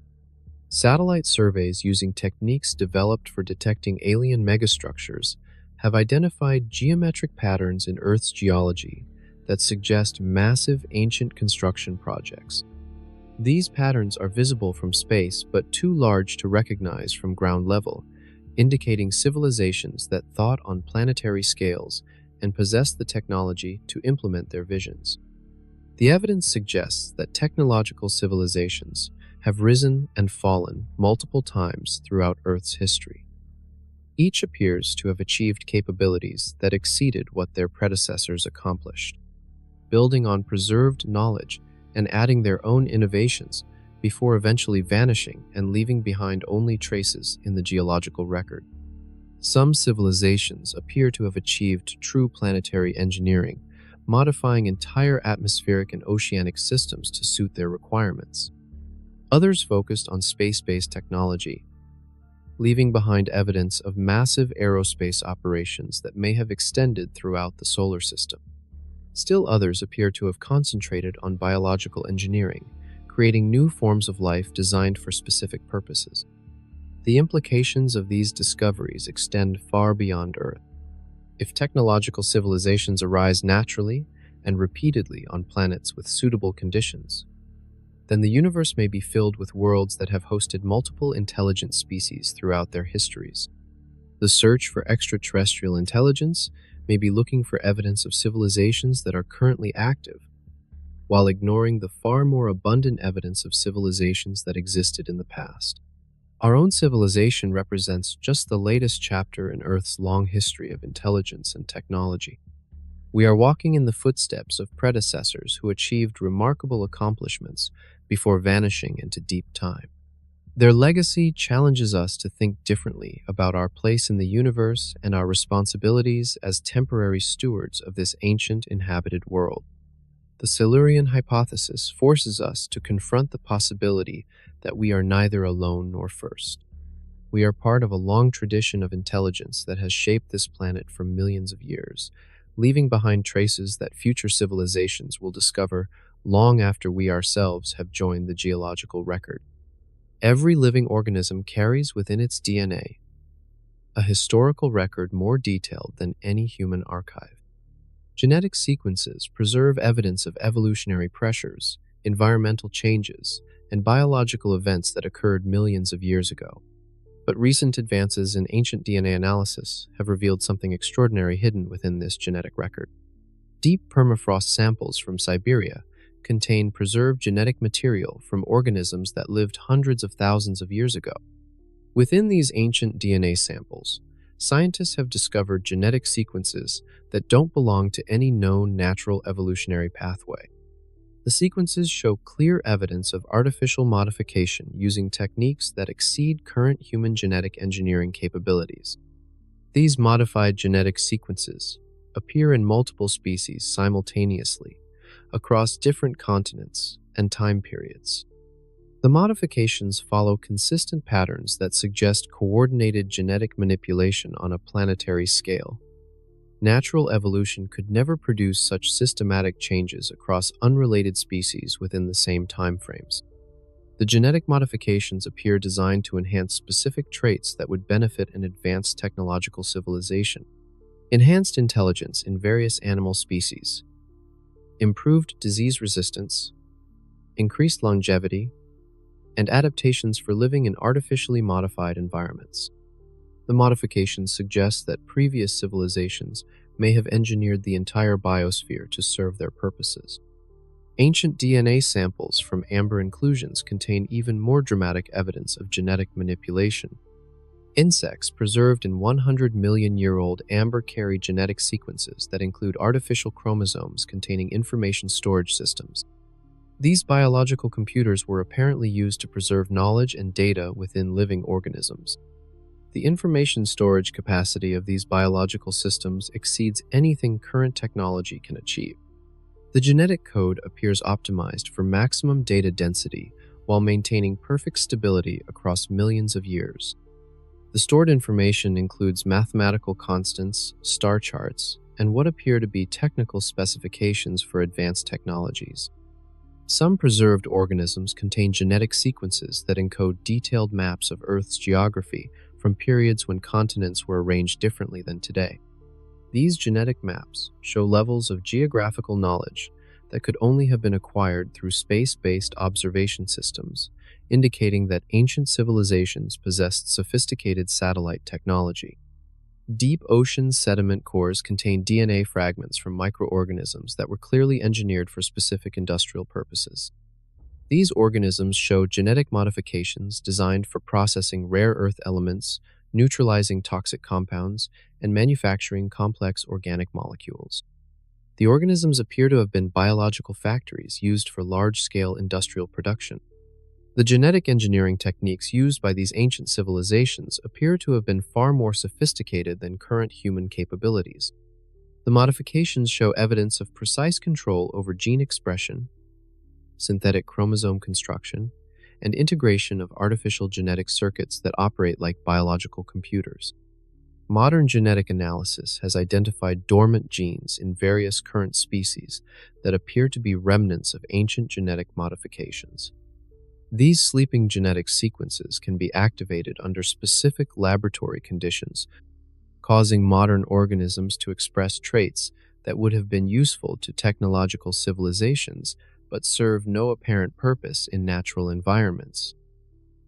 Satellite surveys using techniques developed for detecting alien megastructures have identified geometric patterns in Earth's geology that suggest massive ancient construction projects. These patterns are visible from space but too large to recognize from ground level, indicating civilizations that thought on planetary scales and possessed the technology to implement their visions. The evidence suggests that technological civilizations have risen and fallen multiple times throughout Earth's history. Each appears to have achieved capabilities that exceeded what their predecessors accomplished, building on preserved knowledge and adding their own innovations before eventually vanishing and leaving behind only traces in the geological record. Some civilizations appear to have achieved true planetary engineering, modifying entire atmospheric and oceanic systems to suit their requirements. Others focused on space-based technology, leaving behind evidence of massive aerospace operations that may have extended throughout the solar system. Still others appear to have concentrated on biological engineering, creating new forms of life designed for specific purposes. The implications of these discoveries extend far beyond Earth. If technological civilizations arise naturally, and repeatedly on planets with suitable conditions, then the universe may be filled with worlds that have hosted multiple intelligent species throughout their histories. The search for extraterrestrial intelligence may be looking for evidence of civilizations that are currently active, while ignoring the far more abundant evidence of civilizations that existed in the past. Our own civilization represents just the latest chapter in Earth's long history of intelligence and technology. We are walking in the footsteps of predecessors who achieved remarkable accomplishments before vanishing into deep time. Their legacy challenges us to think differently about our place in the universe and our responsibilities as temporary stewards of this ancient inhabited world. The Silurian Hypothesis forces us to confront the possibility that we are neither alone nor first. We are part of a long tradition of intelligence that has shaped this planet for millions of years, leaving behind traces that future civilizations will discover long after we ourselves have joined the geological record. Every living organism carries within its DNA a historical record more detailed than any human archive. Genetic sequences preserve evidence of evolutionary pressures, environmental changes, and biological events that occurred millions of years ago. But recent advances in ancient DNA analysis have revealed something extraordinary hidden within this genetic record. Deep permafrost samples from Siberia contain preserved genetic material from organisms that lived hundreds of thousands of years ago. Within these ancient DNA samples, scientists have discovered genetic sequences that don't belong to any known natural evolutionary pathway. The sequences show clear evidence of artificial modification using techniques that exceed current human genetic engineering capabilities. These modified genetic sequences appear in multiple species simultaneously across different continents and time periods. The modifications follow consistent patterns that suggest coordinated genetic manipulation on a planetary scale. Natural evolution could never produce such systematic changes across unrelated species within the same timeframes. The genetic modifications appear designed to enhance specific traits that would benefit an advanced technological civilization. Enhanced intelligence in various animal species, improved disease resistance, increased longevity, and adaptations for living in artificially modified environments. The modifications suggest that previous civilizations may have engineered the entire biosphere to serve their purposes. Ancient DNA samples from amber inclusions contain even more dramatic evidence of genetic manipulation. Insects preserved in 100-million-year-old amber carry genetic sequences that include artificial chromosomes containing information storage systems. These biological computers were apparently used to preserve knowledge and data within living organisms. The information storage capacity of these biological systems exceeds anything current technology can achieve. The genetic code appears optimized for maximum data density while maintaining perfect stability across millions of years. The stored information includes mathematical constants, star charts, and what appear to be technical specifications for advanced technologies. Some preserved organisms contain genetic sequences that encode detailed maps of Earth's geography from periods when continents were arranged differently than today. These genetic maps show levels of geographical knowledge that could only have been acquired through space-based observation systems, indicating that ancient civilizations possessed sophisticated satellite technology. Deep ocean sediment cores contain DNA fragments from microorganisms that were clearly engineered for specific industrial purposes. These organisms show genetic modifications designed for processing rare earth elements, neutralizing toxic compounds, and manufacturing complex organic molecules. The organisms appear to have been biological factories used for large-scale industrial production. The genetic engineering techniques used by these ancient civilizations appear to have been far more sophisticated than current human capabilities. The modifications show evidence of precise control over gene expression, synthetic chromosome construction, and integration of artificial genetic circuits that operate like biological computers. Modern genetic analysis has identified dormant genes in various current species that appear to be remnants of ancient genetic modifications. These sleeping genetic sequences can be activated under specific laboratory conditions, causing modern organisms to express traits that would have been useful to technological civilizations but serve no apparent purpose in natural environments.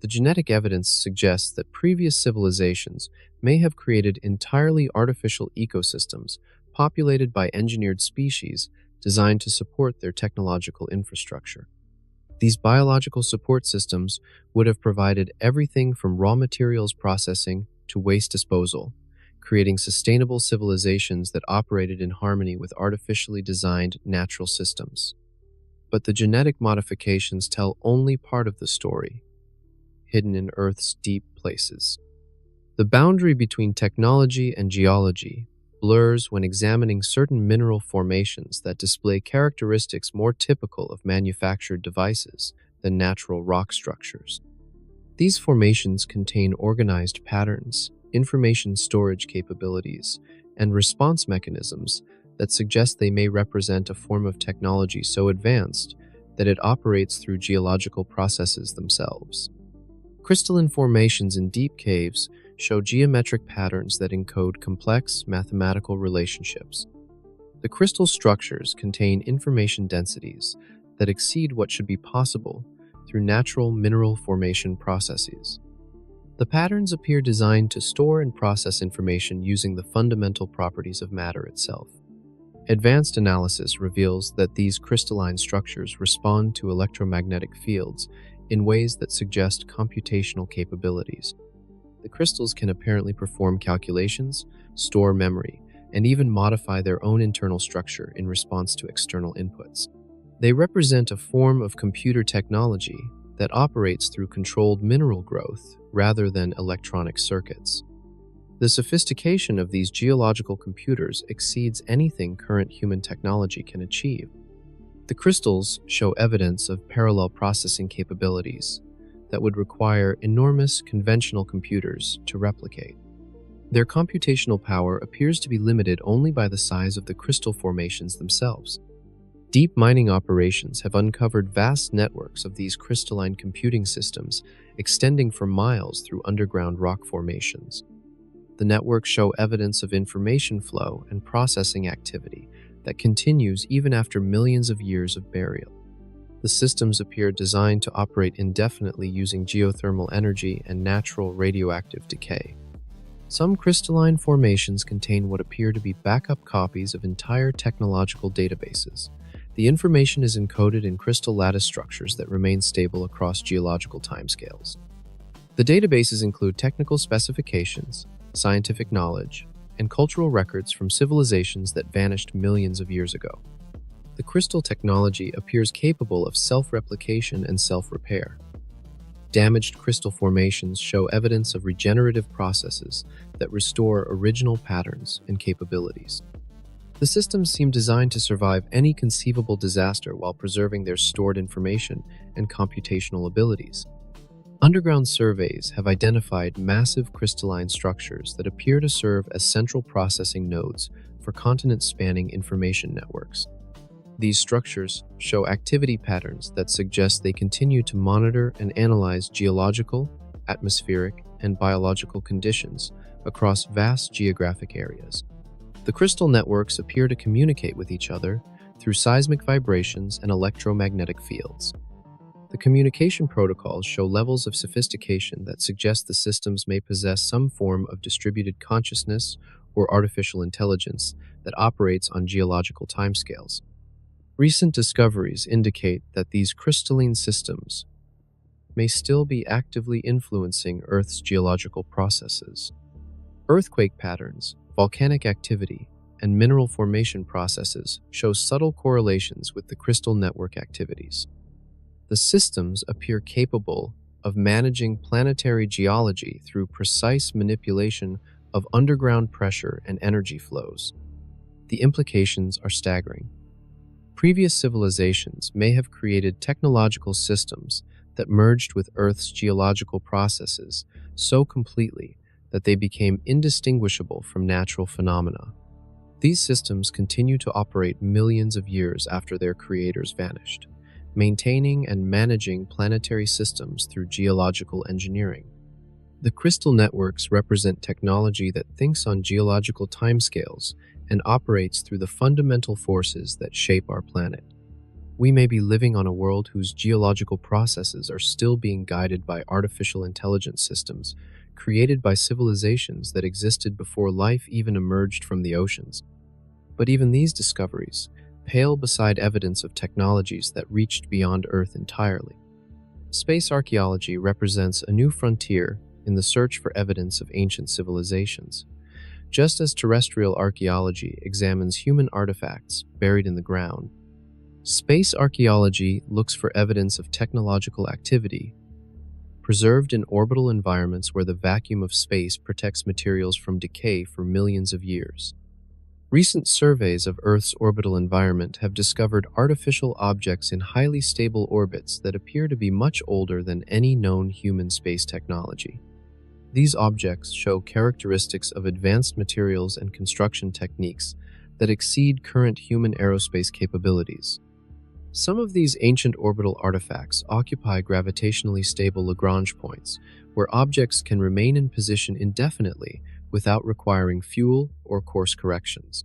The genetic evidence suggests that previous civilizations may have created entirely artificial ecosystems populated by engineered species designed to support their technological infrastructure. These biological support systems would have provided everything from raw materials processing to waste disposal, creating sustainable civilizations that operated in harmony with artificially designed natural systems. But the genetic modifications tell only part of the story, hidden in Earth's deep places. The boundary between technology and geology blurs when examining certain mineral formations that display characteristics more typical of manufactured devices than natural rock structures. These formations contain organized patterns, information storage capabilities, and response mechanisms that suggest they may represent a form of technology so advanced that it operates through geological processes themselves. Crystalline formations in deep caves show geometric patterns that encode complex mathematical relationships. The crystal structures contain information densities that exceed what should be possible through natural mineral formation processes. The patterns appear designed to store and process information using the fundamental properties of matter itself. Advanced analysis reveals that these crystalline structures respond to electromagnetic fields in ways that suggest computational capabilities. The crystals can apparently perform calculations, store memory, and even modify their own internal structure in response to external inputs. They represent a form of computer technology that operates through controlled mineral growth rather than electronic circuits. The sophistication of these geological computers exceeds anything current human technology can achieve. The crystals show evidence of parallel processing capabilities that would require enormous conventional computers to replicate. Their computational power appears to be limited only by the size of the crystal formations themselves. Deep mining operations have uncovered vast networks of these crystalline computing systems extending for miles through underground rock formations. The networks show evidence of information flow and processing activity that continues even after millions of years of burial. The systems appear designed to operate indefinitely using geothermal energy and natural radioactive decay. Some crystalline formations contain what appear to be backup copies of entire technological databases. The information is encoded in crystal lattice structures that remain stable across geological timescales. The databases include technical specifications, scientific knowledge, and cultural records from civilizations that vanished millions of years ago. The crystal technology appears capable of self-replication and self-repair. Damaged crystal formations show evidence of regenerative processes that restore original patterns and capabilities. The systems seem designed to survive any conceivable disaster while preserving their stored information and computational abilities. Underground surveys have identified massive crystalline structures that appear to serve as central processing nodes for continent-spanning information networks. These structures show activity patterns that suggest they continue to monitor and analyze geological, atmospheric, and biological conditions across vast geographic areas. The crystal networks appear to communicate with each other through seismic vibrations and electromagnetic fields. The communication protocols show levels of sophistication that suggest the systems may possess some form of distributed consciousness or artificial intelligence that operates on geological timescales. Recent discoveries indicate that these crystalline systems may still be actively influencing Earth's geological processes. Earthquake patterns, volcanic activity, and mineral formation processes show subtle correlations with the crystal network activities. The systems appear capable of managing planetary geology through precise manipulation of underground pressure and energy flows. The implications are staggering. Previous civilizations may have created technological systems that merged with Earth's geological processes so completely that they became indistinguishable from natural phenomena. These systems continue to operate millions of years after their creators vanished, maintaining and managing planetary systems through geological engineering. The crystal networks represent technology that thinks on geological timescales and operates through the fundamental forces that shape our planet. We may be living on a world whose geological processes are still being guided by artificial intelligence systems created by civilizations that existed before life even emerged from the oceans. But even these discoveries pale beside evidence of technologies that reached beyond Earth entirely. Space archaeology represents a new frontier in the search for evidence of ancient civilizations. Just as terrestrial archaeology examines human artifacts buried in the ground, space archaeology looks for evidence of technological activity preserved in orbital environments where the vacuum of space protects materials from decay for millions of years. Recent surveys of Earth's orbital environment have discovered artificial objects in highly stable orbits that appear to be much older than any known human space technology. These objects show characteristics of advanced materials and construction techniques that exceed current human aerospace capabilities. Some of these ancient orbital artifacts occupy gravitationally stable Lagrange points, where objects can remain in position indefinitely without requiring fuel or course corrections.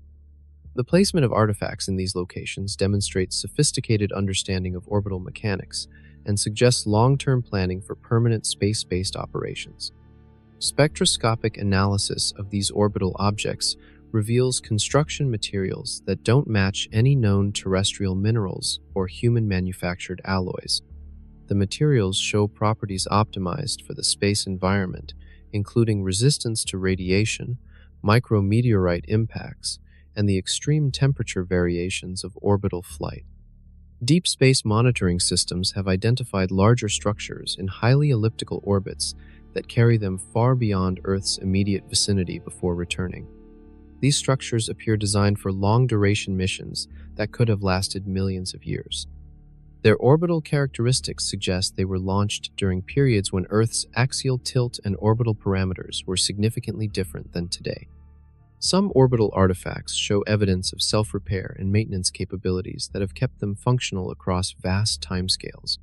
The placement of artifacts in these locations demonstrates sophisticated understanding of orbital mechanics and suggests long-term planning for permanent space-based operations. Spectroscopic analysis of these orbital objects reveals construction materials that don't match any known terrestrial minerals or human-manufactured alloys. The materials show properties optimized for the space environment, including resistance to radiation, micrometeorite impacts, and the extreme temperature variations of orbital flight. Deep space monitoring systems have identified larger structures in highly elliptical orbits that carry them far beyond Earth's immediate vicinity before returning. These structures appear designed for long-duration missions that could have lasted millions of years. Their orbital characteristics suggest they were launched during periods when Earth's axial tilt and orbital parameters were significantly different than today. Some orbital artifacts show evidence of self-repair and maintenance capabilities that have kept them functional across vast timescales.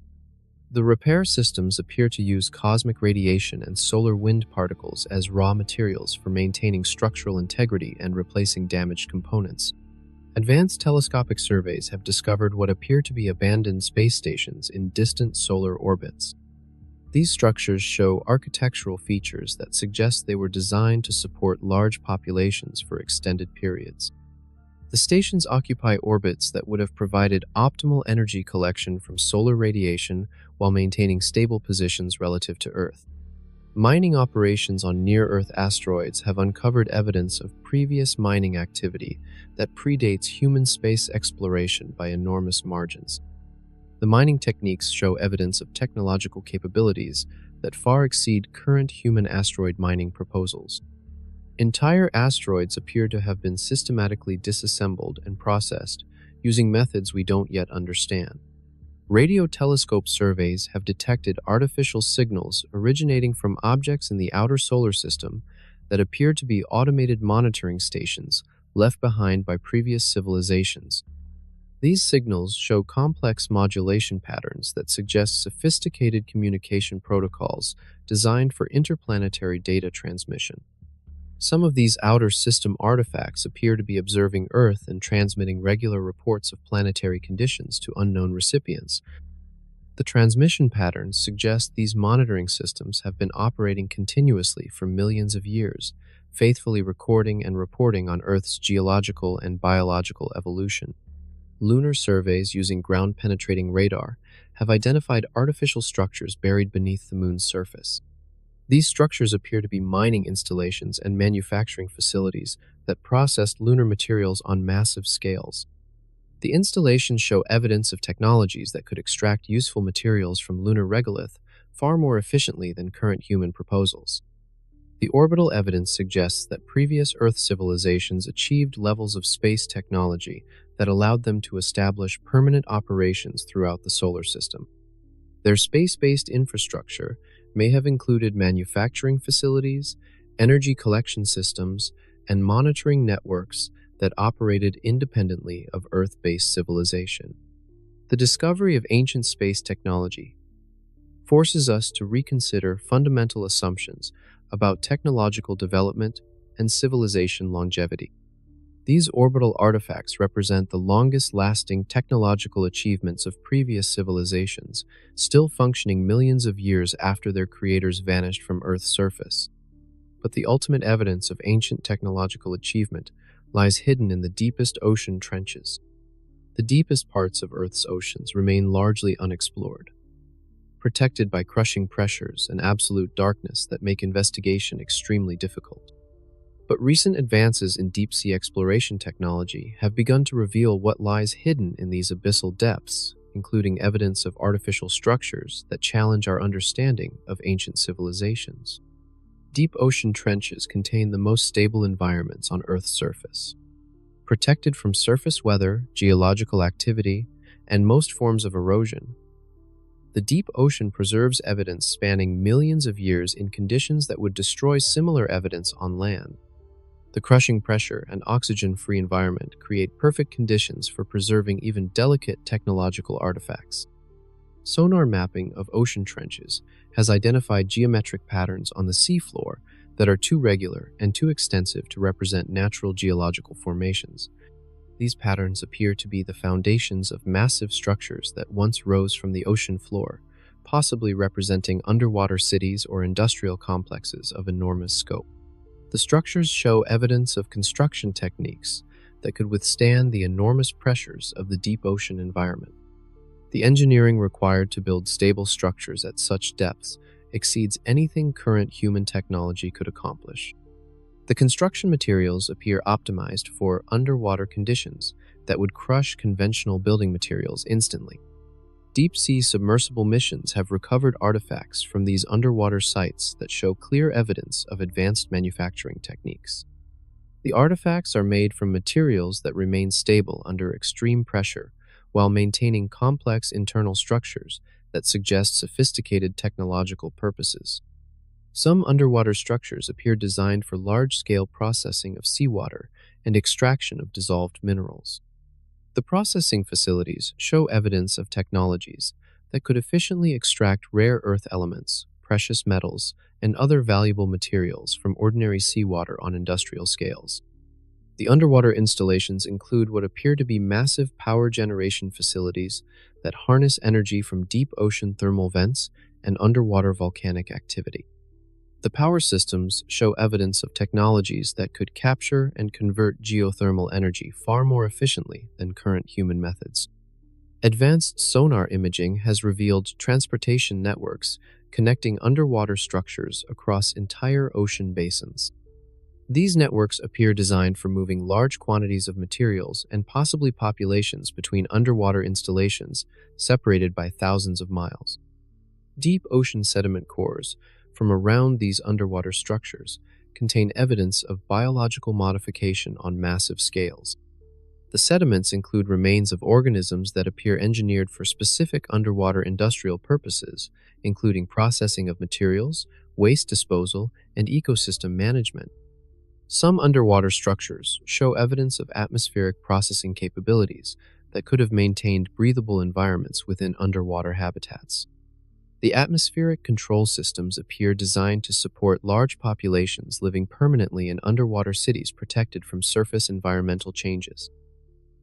The repair systems appear to use cosmic radiation and solar wind particles as raw materials for maintaining structural integrity and replacing damaged components. Advanced telescopic surveys have discovered what appear to be abandoned space stations in distant solar orbits. These structures show architectural features that suggest they were designed to support large populations for extended periods. The stations occupy orbits that would have provided optimal energy collection from solar radiation while maintaining stable positions relative to Earth. Mining operations on near-Earth asteroids have uncovered evidence of previous mining activity that predates human space exploration by enormous margins. The mining techniques show evidence of technological capabilities that far exceed current human asteroid mining proposals. Entire asteroids appear to have been systematically disassembled and processed using methods we don't yet understand. Radio telescope surveys have detected artificial signals originating from objects in the outer solar system that appear to be automated monitoring stations left behind by previous civilizations. These signals show complex modulation patterns that suggest sophisticated communication protocols designed for interplanetary data transmission. Some of these outer system artifacts appear to be observing Earth and transmitting regular reports of planetary conditions to unknown recipients. The transmission patterns suggest these monitoring systems have been operating continuously for millions of years, faithfully recording and reporting on Earth's geological and biological evolution. Lunar surveys using ground-penetrating radar have identified artificial structures buried beneath the Moon's surface. These structures appear to be mining installations and manufacturing facilities that processed lunar materials on massive scales. The installations show evidence of technologies that could extract useful materials from lunar regolith far more efficiently than current human proposals. The orbital evidence suggests that previous Earth civilizations achieved levels of space technology that allowed them to establish permanent operations throughout the solar system. Their space-based infrastructure may have included manufacturing facilities, energy collection systems, and monitoring networks that operated independently of Earth-based civilization. The discovery of ancient space technology forces us to reconsider fundamental assumptions about technological development and civilization longevity. These orbital artifacts represent the longest-lasting technological achievements of previous civilizations, still functioning millions of years after their creators vanished from Earth's surface. But the ultimate evidence of ancient technological achievement lies hidden in the deepest ocean trenches. The deepest parts of Earth's oceans remain largely unexplored, protected by crushing pressures and absolute darkness that make investigation extremely difficult. But recent advances in deep-sea exploration technology have begun to reveal what lies hidden in these abyssal depths, including evidence of artificial structures that challenge our understanding of ancient civilizations. Deep ocean trenches contain the most stable environments on Earth's surface. Protected from surface weather, geological activity, and most forms of erosion, the deep ocean preserves evidence spanning millions of years in conditions that would destroy similar evidence on land. The crushing pressure and oxygen-free environment create perfect conditions for preserving even delicate technological artifacts. Sonar mapping of ocean trenches has identified geometric patterns on the seafloor that are too regular and too extensive to represent natural geological formations. These patterns appear to be the foundations of massive structures that once rose from the ocean floor, possibly representing underwater cities or industrial complexes of enormous scope. The structures show evidence of construction techniques that could withstand the enormous pressures of the deep ocean environment. The engineering required to build stable structures at such depths exceeds anything current human technology could accomplish. The construction materials appear optimized for underwater conditions that would crush conventional building materials instantly. Deep-sea submersible missions have recovered artifacts from these underwater sites that show clear evidence of advanced manufacturing techniques. The artifacts are made from materials that remain stable under extreme pressure while maintaining complex internal structures that suggest sophisticated technological purposes. Some underwater structures appear designed for large-scale processing of seawater and extraction of dissolved minerals. The processing facilities show evidence of technologies that could efficiently extract rare earth elements, precious metals, and other valuable materials from ordinary seawater on industrial scales. The underwater installations include what appear to be massive power generation facilities that harness energy from deep ocean thermal vents and underwater volcanic activity. The power systems show evidence of technologies that could capture and convert geothermal energy far more efficiently than current human methods. Advanced sonar imaging has revealed transportation networks connecting underwater structures across entire ocean basins. These networks appear designed for moving large quantities of materials and possibly populations between underwater installations separated by thousands of miles. Deep ocean sediment cores from around these underwater structures contain evidence of biological modification on massive scales. The sediments include remains of organisms that appear engineered for specific underwater industrial purposes, including processing of materials, waste disposal, and ecosystem management. Some underwater structures show evidence of atmospheric processing capabilities that could have maintained breathable environments within underwater habitats. The atmospheric control systems appear designed to support large populations living permanently in underwater cities protected from surface environmental changes.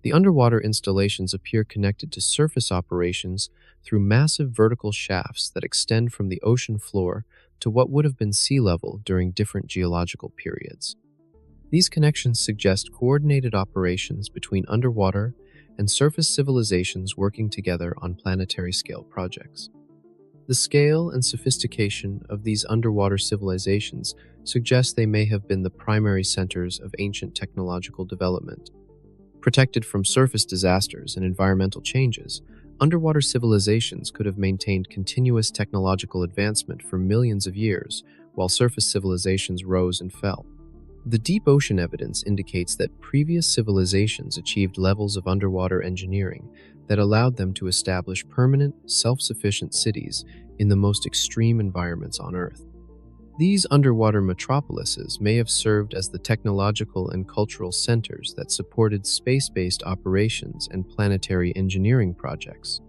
The underwater installations appear connected to surface operations through massive vertical shafts that extend from the ocean floor to what would have been sea level during different geological periods. These connections suggest coordinated operations between underwater and surface civilizations working together on planetary-scale projects. The scale and sophistication of these underwater civilizations suggest they may have been the primary centers of ancient technological development. Protected from surface disasters and environmental changes, underwater civilizations could have maintained continuous technological advancement for millions of years, while surface civilizations rose and fell. The deep ocean evidence indicates that previous civilizations achieved levels of underwater engineering that allowed them to establish permanent, self-sufficient cities in the most extreme environments on Earth. These underwater metropolises may have served as the technological and cultural centers that supported space-based operations and planetary engineering projects.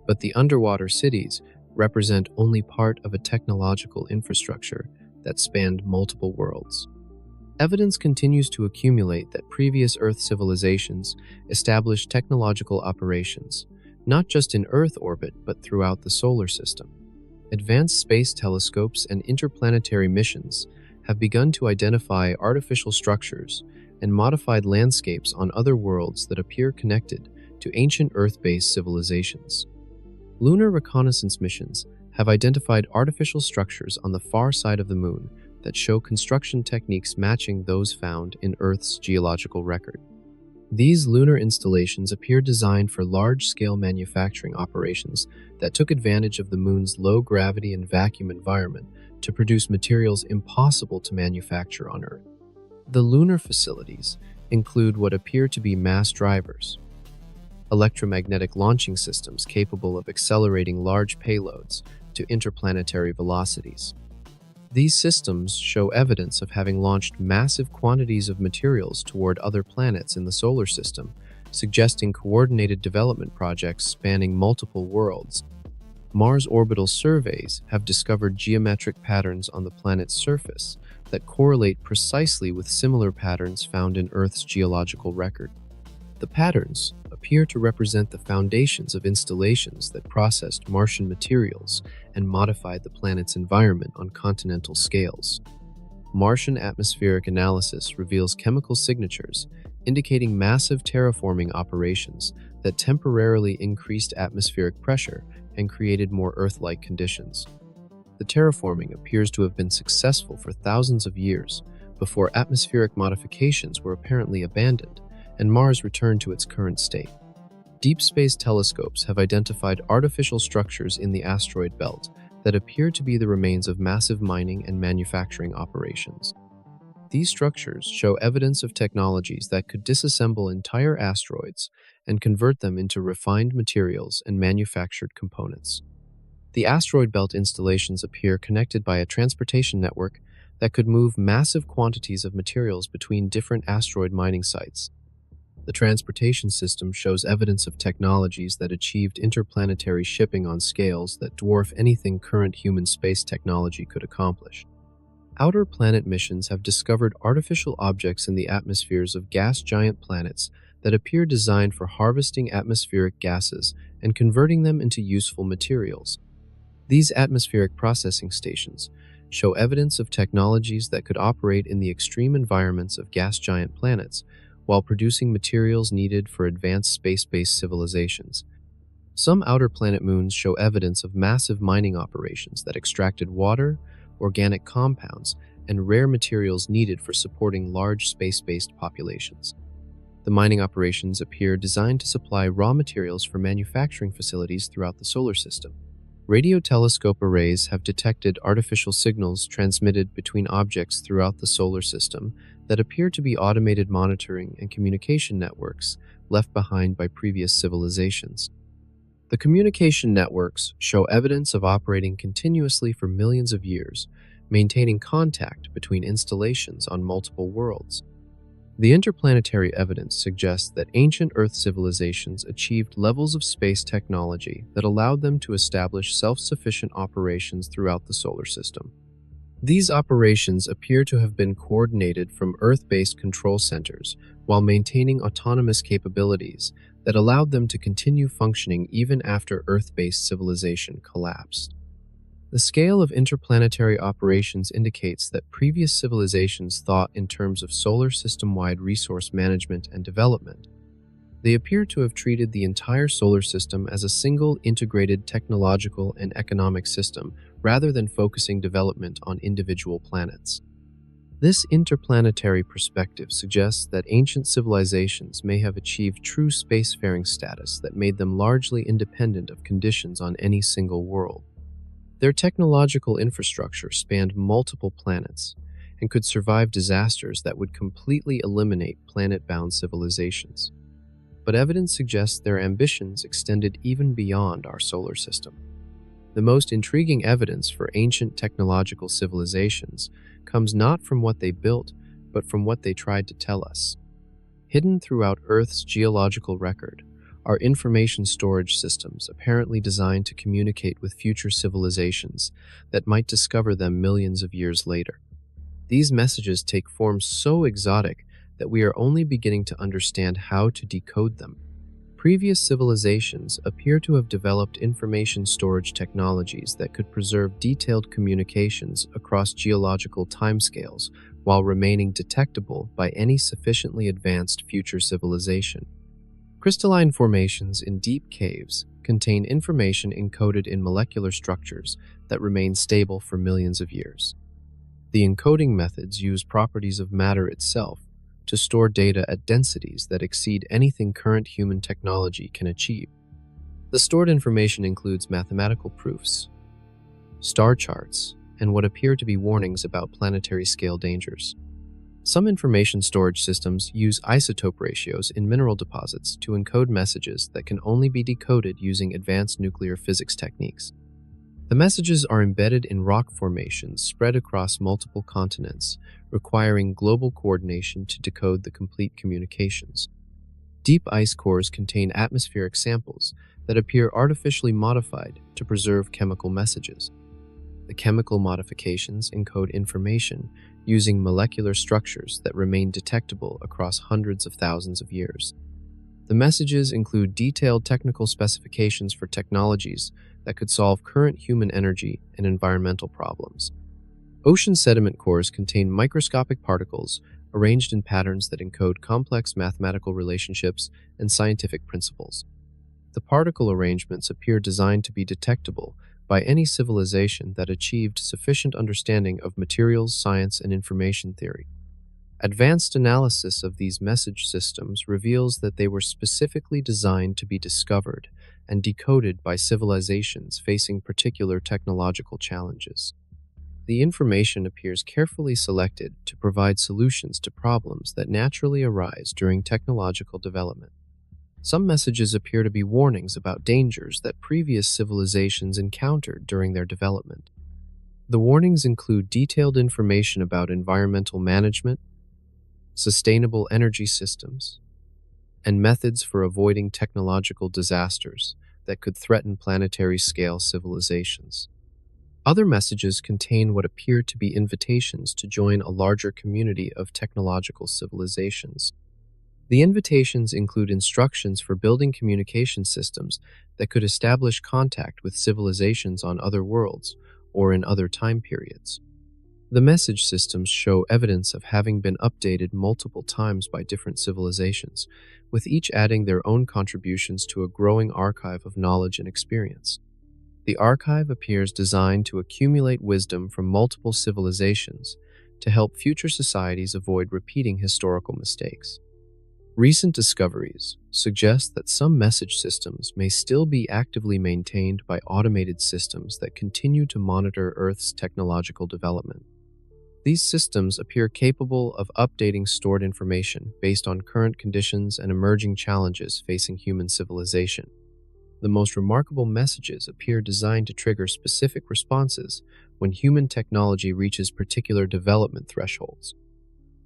But the underwater cities represent only part of a technological infrastructure that spanned multiple worlds. Evidence continues to accumulate that previous Earth civilizations established technological operations, not just in Earth orbit but throughout the solar system. Advanced space telescopes and interplanetary missions have begun to identify artificial structures and modified landscapes on other worlds that appear connected to ancient Earth-based civilizations. Lunar reconnaissance missions have identified artificial structures on the far side of the Moon that show construction techniques matching those found in Earth's geological record. These lunar installations appear designed for large-scale manufacturing operations that took advantage of the Moon's low gravity and vacuum environment to produce materials impossible to manufacture on Earth. The lunar facilities include what appear to be mass drivers, electromagnetic launching systems capable of accelerating large payloads to interplanetary velocities. These systems show evidence of having launched massive quantities of materials toward other planets in the solar system, suggesting coordinated development projects spanning multiple worlds. Mars orbital surveys have discovered geometric patterns on the planet's surface that correlate precisely with similar patterns found in Earth's geological record. The patterns appear to represent the foundations of installations that processed Martian materials and modified the planet's environment on continental scales. Martian atmospheric analysis reveals chemical signatures indicating massive terraforming operations that temporarily increased atmospheric pressure and created more Earth-like conditions. The terraforming appears to have been successful for thousands of years before atmospheric modifications were apparently abandoned and Mars returned to its current state. Deep space telescopes have identified artificial structures in the asteroid belt that appear to be the remains of massive mining and manufacturing operations. These structures show evidence of technologies that could disassemble entire asteroids and convert them into refined materials and manufactured components. The asteroid belt installations appear connected by a transportation network that could move massive quantities of materials between different asteroid mining sites. The transportation system shows evidence of technologies that achieved interplanetary shipping on scales that dwarf anything current human space technology could accomplish. Outer planet missions have discovered artificial objects in the atmospheres of gas giant planets that appear designed for harvesting atmospheric gases and converting them into useful materials. These atmospheric processing stations show evidence of technologies that could operate in the extreme environments of gas giant planets while producing materials needed for advanced space-based civilizations. Some outer planet moons show evidence of massive mining operations that extracted water, organic compounds, and rare materials needed for supporting large space-based populations. The mining operations appear designed to supply raw materials for manufacturing facilities throughout the solar system. Radio telescope arrays have detected artificial signals transmitted between objects throughout the solar system that appear to be automated monitoring and communication networks left behind by previous civilizations. The communication networks show evidence of operating continuously for millions of years, maintaining contact between installations on multiple worlds. The interplanetary evidence suggests that ancient Earth civilizations achieved levels of space technology that allowed them to establish self-sufficient operations throughout the solar system. These operations appear to have been coordinated from Earth-based control centers while maintaining autonomous capabilities that allowed them to continue functioning even after Earth-based civilization collapsed. The scale of interplanetary operations indicates that previous civilizations thought in terms of solar system-wide resource management and development. They appear to have treated the entire solar system as a single integrated technological and economic system rather than focusing development on individual planets. This interplanetary perspective suggests that ancient civilizations may have achieved true spacefaring status that made them largely independent of conditions on any single world. Their technological infrastructure spanned multiple planets and could survive disasters that would completely eliminate planet-bound civilizations. But evidence suggests their ambitions extended even beyond our solar system. The most intriguing evidence for ancient technological civilizations comes not from what they built, but from what they tried to tell us. Hidden throughout Earth's geological record are information storage systems apparently designed to communicate with future civilizations that might discover them millions of years later. These messages take form so exotic that we are only beginning to understand how to decode them. Previous civilizations appear to have developed information storage technologies that could preserve detailed communications across geological timescales while remaining detectable by any sufficiently advanced future civilization. Crystalline formations in deep caves contain information encoded in molecular structures that remain stable for millions of years. The encoding methods use properties of matter itself to store data at densities that exceed anything current human technology can achieve. The stored information includes mathematical proofs, star charts, and what appear to be warnings about planetary scale dangers. Some information storage systems use isotope ratios in mineral deposits to encode messages that can only be decoded using advanced nuclear physics techniques. The messages are embedded in rock formations spread across multiple continents, requiring global coordination to decode the complete communications. Deep ice cores contain atmospheric samples that appear artificially modified to preserve chemical messages. The chemical modifications encode information using molecular structures that remain detectable across hundreds of thousands of years. The messages include detailed technical specifications for technologies that could solve current human energy and environmental problems. Ocean sediment cores contain microscopic particles arranged in patterns that encode complex mathematical relationships and scientific principles. The particle arrangements appear designed to be detectable by any civilization that achieved sufficient understanding of materials, science, and information theory. Advanced analysis of these message systems reveals that they were specifically designed to be discovered and decoded by civilizations facing particular technological challenges. The information appears carefully selected to provide solutions to problems that naturally arise during technological development. Some messages appear to be warnings about dangers that previous civilizations encountered during their development. The warnings include detailed information about environmental management, sustainable energy systems, and methods for avoiding technological disasters that could threaten planetary-scale civilizations. Other messages contain what appear to be invitations to join a larger community of technological civilizations. The invitations include instructions for building communication systems that could establish contact with civilizations on other worlds or in other time periods. The message systems show evidence of having been updated multiple times by different civilizations, with each adding their own contributions to a growing archive of knowledge and experience. The archive appears designed to accumulate wisdom from multiple civilizations to help future societies avoid repeating historical mistakes. Recent discoveries suggest that some message systems may still be actively maintained by automated systems that continue to monitor Earth's technological development. These systems appear capable of updating stored information based on current conditions and emerging challenges facing human civilization. The most remarkable messages appear designed to trigger specific responses when human technology reaches particular development thresholds.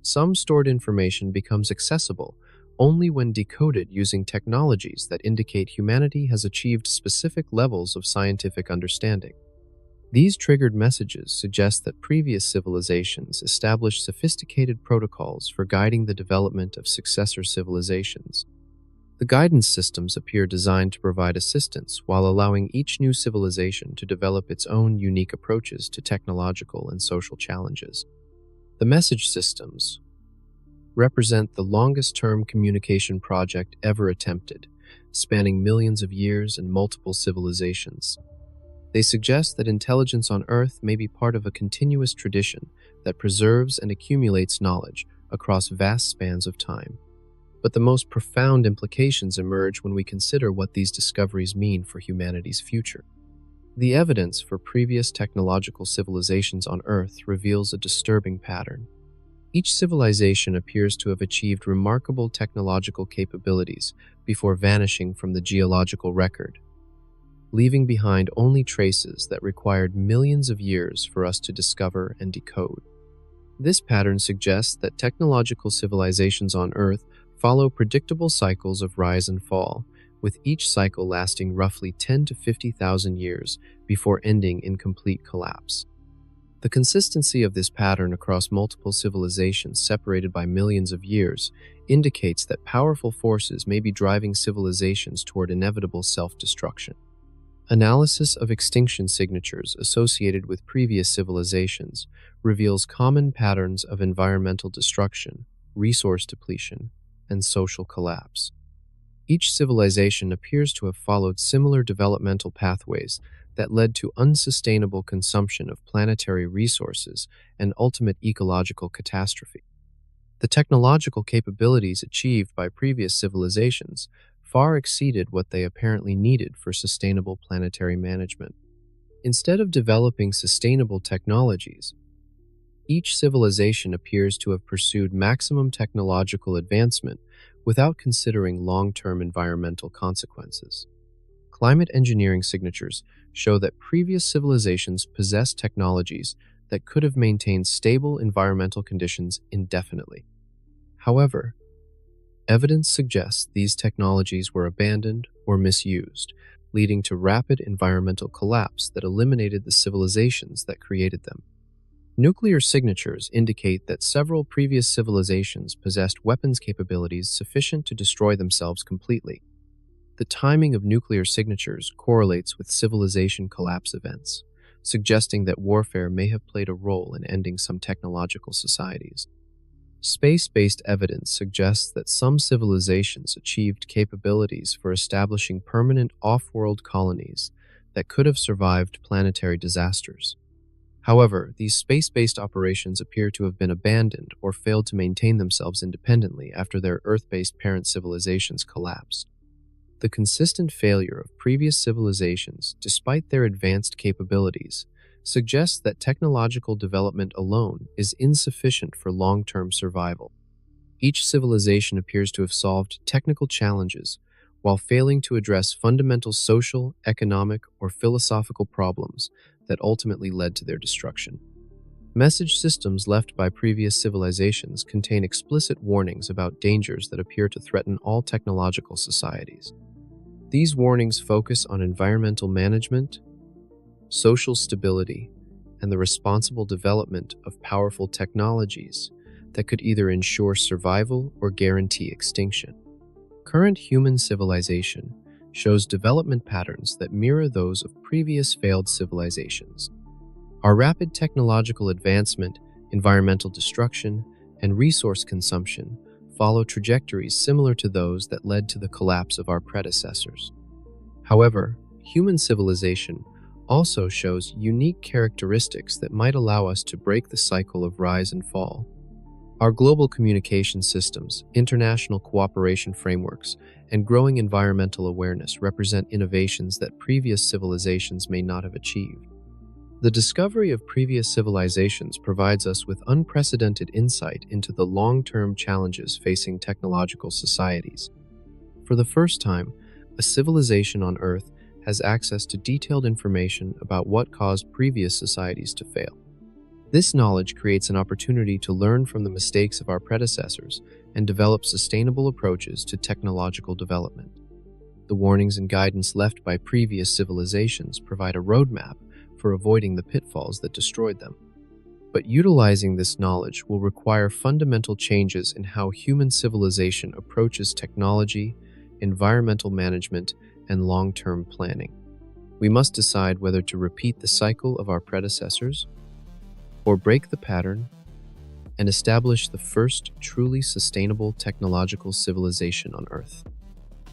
Some stored information becomes accessible only when decoded using technologies that indicate humanity has achieved specific levels of scientific understanding. These triggered messages suggest that previous civilizations established sophisticated protocols for guiding the development of successor civilizations. The guidance systems appear designed to provide assistance while allowing each new civilization to develop its own unique approaches to technological and social challenges. The message systems represent the longest-term communication project ever attempted, spanning millions of years and multiple civilizations. They suggest that intelligence on Earth may be part of a continuous tradition that preserves and accumulates knowledge across vast spans of time. But the most profound implications emerge when we consider what these discoveries mean for humanity's future. The evidence for previous technological civilizations on Earth reveals a disturbing pattern. Each civilization appears to have achieved remarkable technological capabilities before vanishing from the geological record, leaving behind only traces that required millions of years for us to discover and decode. This pattern suggests that technological civilizations on Earth follow predictable cycles of rise and fall, with each cycle lasting roughly 10 to 50,000 years before ending in complete collapse. The consistency of this pattern across multiple civilizations separated by millions of years indicates that powerful forces may be driving civilizations toward inevitable self-destruction. Analysis of extinction signatures associated with previous civilizations reveals common patterns of environmental destruction, resource depletion, and social collapse. Each civilization appears to have followed similar developmental pathways that led to unsustainable consumption of planetary resources and ultimate ecological catastrophe. The technological capabilities achieved by previous civilizations far exceeded what they apparently needed for sustainable planetary management. Instead of developing sustainable technologies, each civilization appears to have pursued maximum technological advancement without considering long-term environmental consequences. Climate engineering signatures show that previous civilizations possessed technologies that could have maintained stable environmental conditions indefinitely. However, evidence suggests these technologies were abandoned or misused, leading to rapid environmental collapse that eliminated the civilizations that created them. Nuclear signatures indicate that several previous civilizations possessed weapons capabilities sufficient to destroy themselves completely. The timing of nuclear signatures correlates with civilization collapse events, suggesting that warfare may have played a role in ending some technological societies. Space-based evidence suggests that some civilizations achieved capabilities for establishing permanent off-world colonies that could have survived planetary disasters. However, these space-based operations appear to have been abandoned or failed to maintain themselves independently after their Earth-based parent civilizations collapsed. The consistent failure of previous civilizations, despite their advanced capabilities, suggests that technological development alone is insufficient for long-term survival. Each civilization appears to have solved technical challenges while failing to address fundamental social, economic, or philosophical problems that ultimately led to their destruction. Message systems left by previous civilizations contain explicit warnings about dangers that appear to threaten all technological societies. These warnings focus on environmental management, social stability, and the responsible development of powerful technologies that could either ensure survival or guarantee extinction. Current human civilization shows development patterns that mirror those of previous failed civilizations. Our rapid technological advancement, environmental destruction, and resource consumption follow trajectories similar to those that led to the collapse of our predecessors. However, human civilization also shows unique characteristics that might allow us to break the cycle of rise and fall. Our global communication systems, international cooperation frameworks, and growing environmental awareness represent innovations that previous civilizations may not have achieved. The discovery of previous civilizations provides us with unprecedented insight into the long-term challenges facing technological societies. For the first time, a civilization on Earth has access to detailed information about what caused previous societies to fail. This knowledge creates an opportunity to learn from the mistakes of our predecessors and develop sustainable approaches to technological development. The warnings and guidance left by previous civilizations provide a roadmap for avoiding the pitfalls that destroyed them. But utilizing this knowledge will require fundamental changes in how human civilization approaches technology, environmental management, and long-term planning. We must decide whether to repeat the cycle of our predecessors or break the pattern and establish the first truly sustainable technological civilization on Earth.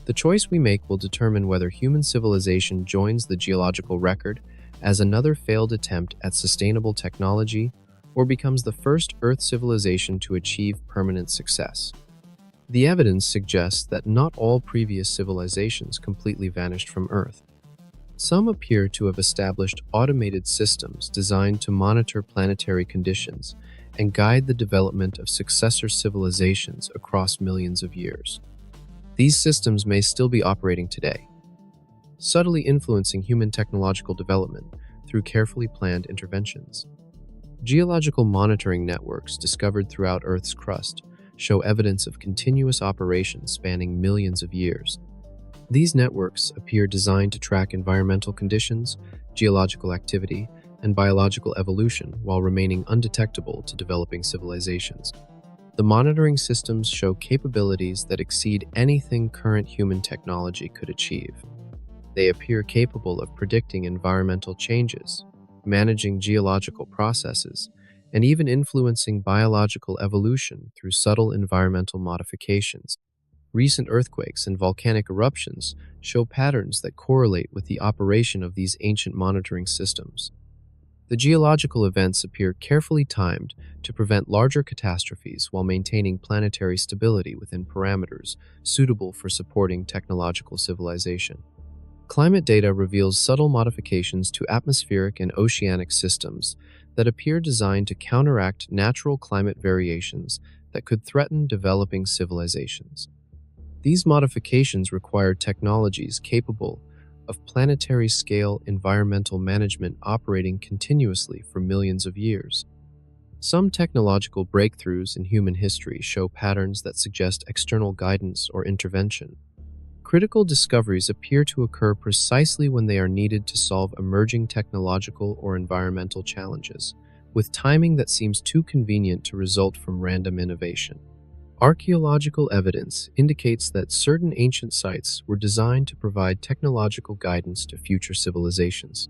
The choice we make will determine whether human civilization joins the geological record as another failed attempt at sustainable technology or becomes the first Earth civilization to achieve permanent success. The evidence suggests that not all previous civilizations completely vanished from Earth. Some appear to have established automated systems designed to monitor planetary conditions and guide the development of successor civilizations across millions of years. These systems may still be operating today, subtly influencing human technological development through carefully planned interventions. Geological monitoring networks discovered throughout Earth's crust show evidence of continuous operations spanning millions of years. These networks appear designed to track environmental conditions, geological activity, and biological evolution while remaining undetectable to developing civilizations. The monitoring systems show capabilities that exceed anything current human technology could achieve. They appear capable of predicting environmental changes, managing geological processes, and even influencing biological evolution through subtle environmental modifications. Recent earthquakes and volcanic eruptions show patterns that correlate with the operation of these ancient monitoring systems. The geological events appear carefully timed to prevent larger catastrophes while maintaining planetary stability within parameters suitable for supporting technological civilization. Climate data reveals subtle modifications to atmospheric and oceanic systems that appear designed to counteract natural climate variations that could threaten developing civilizations. These modifications require technologies capable of planetary-scale environmental management operating continuously for millions of years. Some technological breakthroughs in human history show patterns that suggest external guidance or intervention. Critical discoveries appear to occur precisely when they are needed to solve emerging technological or environmental challenges, with timing that seems too convenient to result from random innovation. Archaeological evidence indicates that certain ancient sites were designed to provide technological guidance to future civilizations.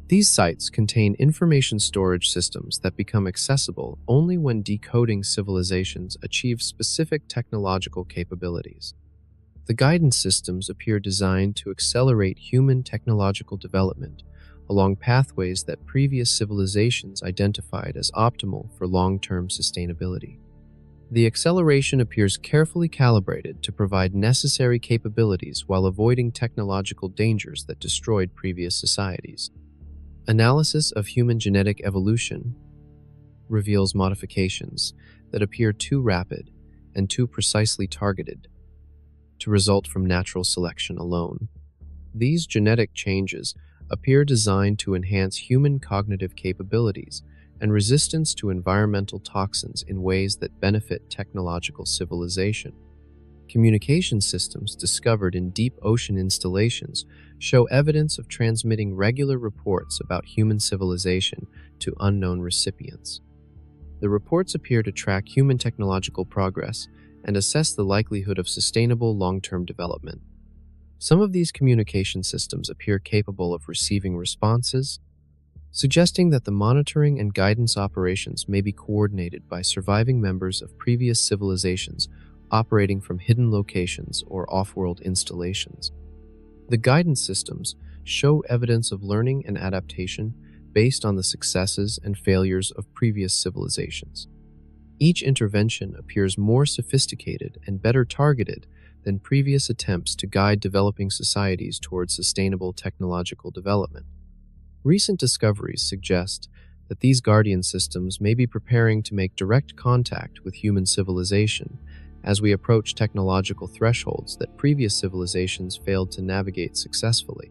These sites contain information storage systems that become accessible only when decoding civilizations achieve specific technological capabilities. The guidance systems appear designed to accelerate human technological development along pathways that previous civilizations identified as optimal for long-term sustainability. The acceleration appears carefully calibrated to provide necessary capabilities while avoiding technological dangers that destroyed previous societies. Analysis of human genetic evolution reveals modifications that appear too rapid and too precisely targeted to result from natural selection alone. These genetic changes appear designed to enhance human cognitive capabilities and resistance to environmental toxins in ways that benefit technological civilization. Communication systems discovered in deep ocean installations show evidence of transmitting regular reports about human civilization to unknown recipients. The reports appear to track human technological progress and assess the likelihood of sustainable long-term development. Some of these communication systems appear capable of receiving responses, suggesting that the monitoring and guidance operations may be coordinated by surviving members of previous civilizations operating from hidden locations or off-world installations. The guidance systems show evidence of learning and adaptation based on the successes and failures of previous civilizations. Each intervention appears more sophisticated and better targeted than previous attempts to guide developing societies towards sustainable technological development. Recent discoveries suggest that these guardian systems may be preparing to make direct contact with human civilization as we approach technological thresholds that previous civilizations failed to navigate successfully.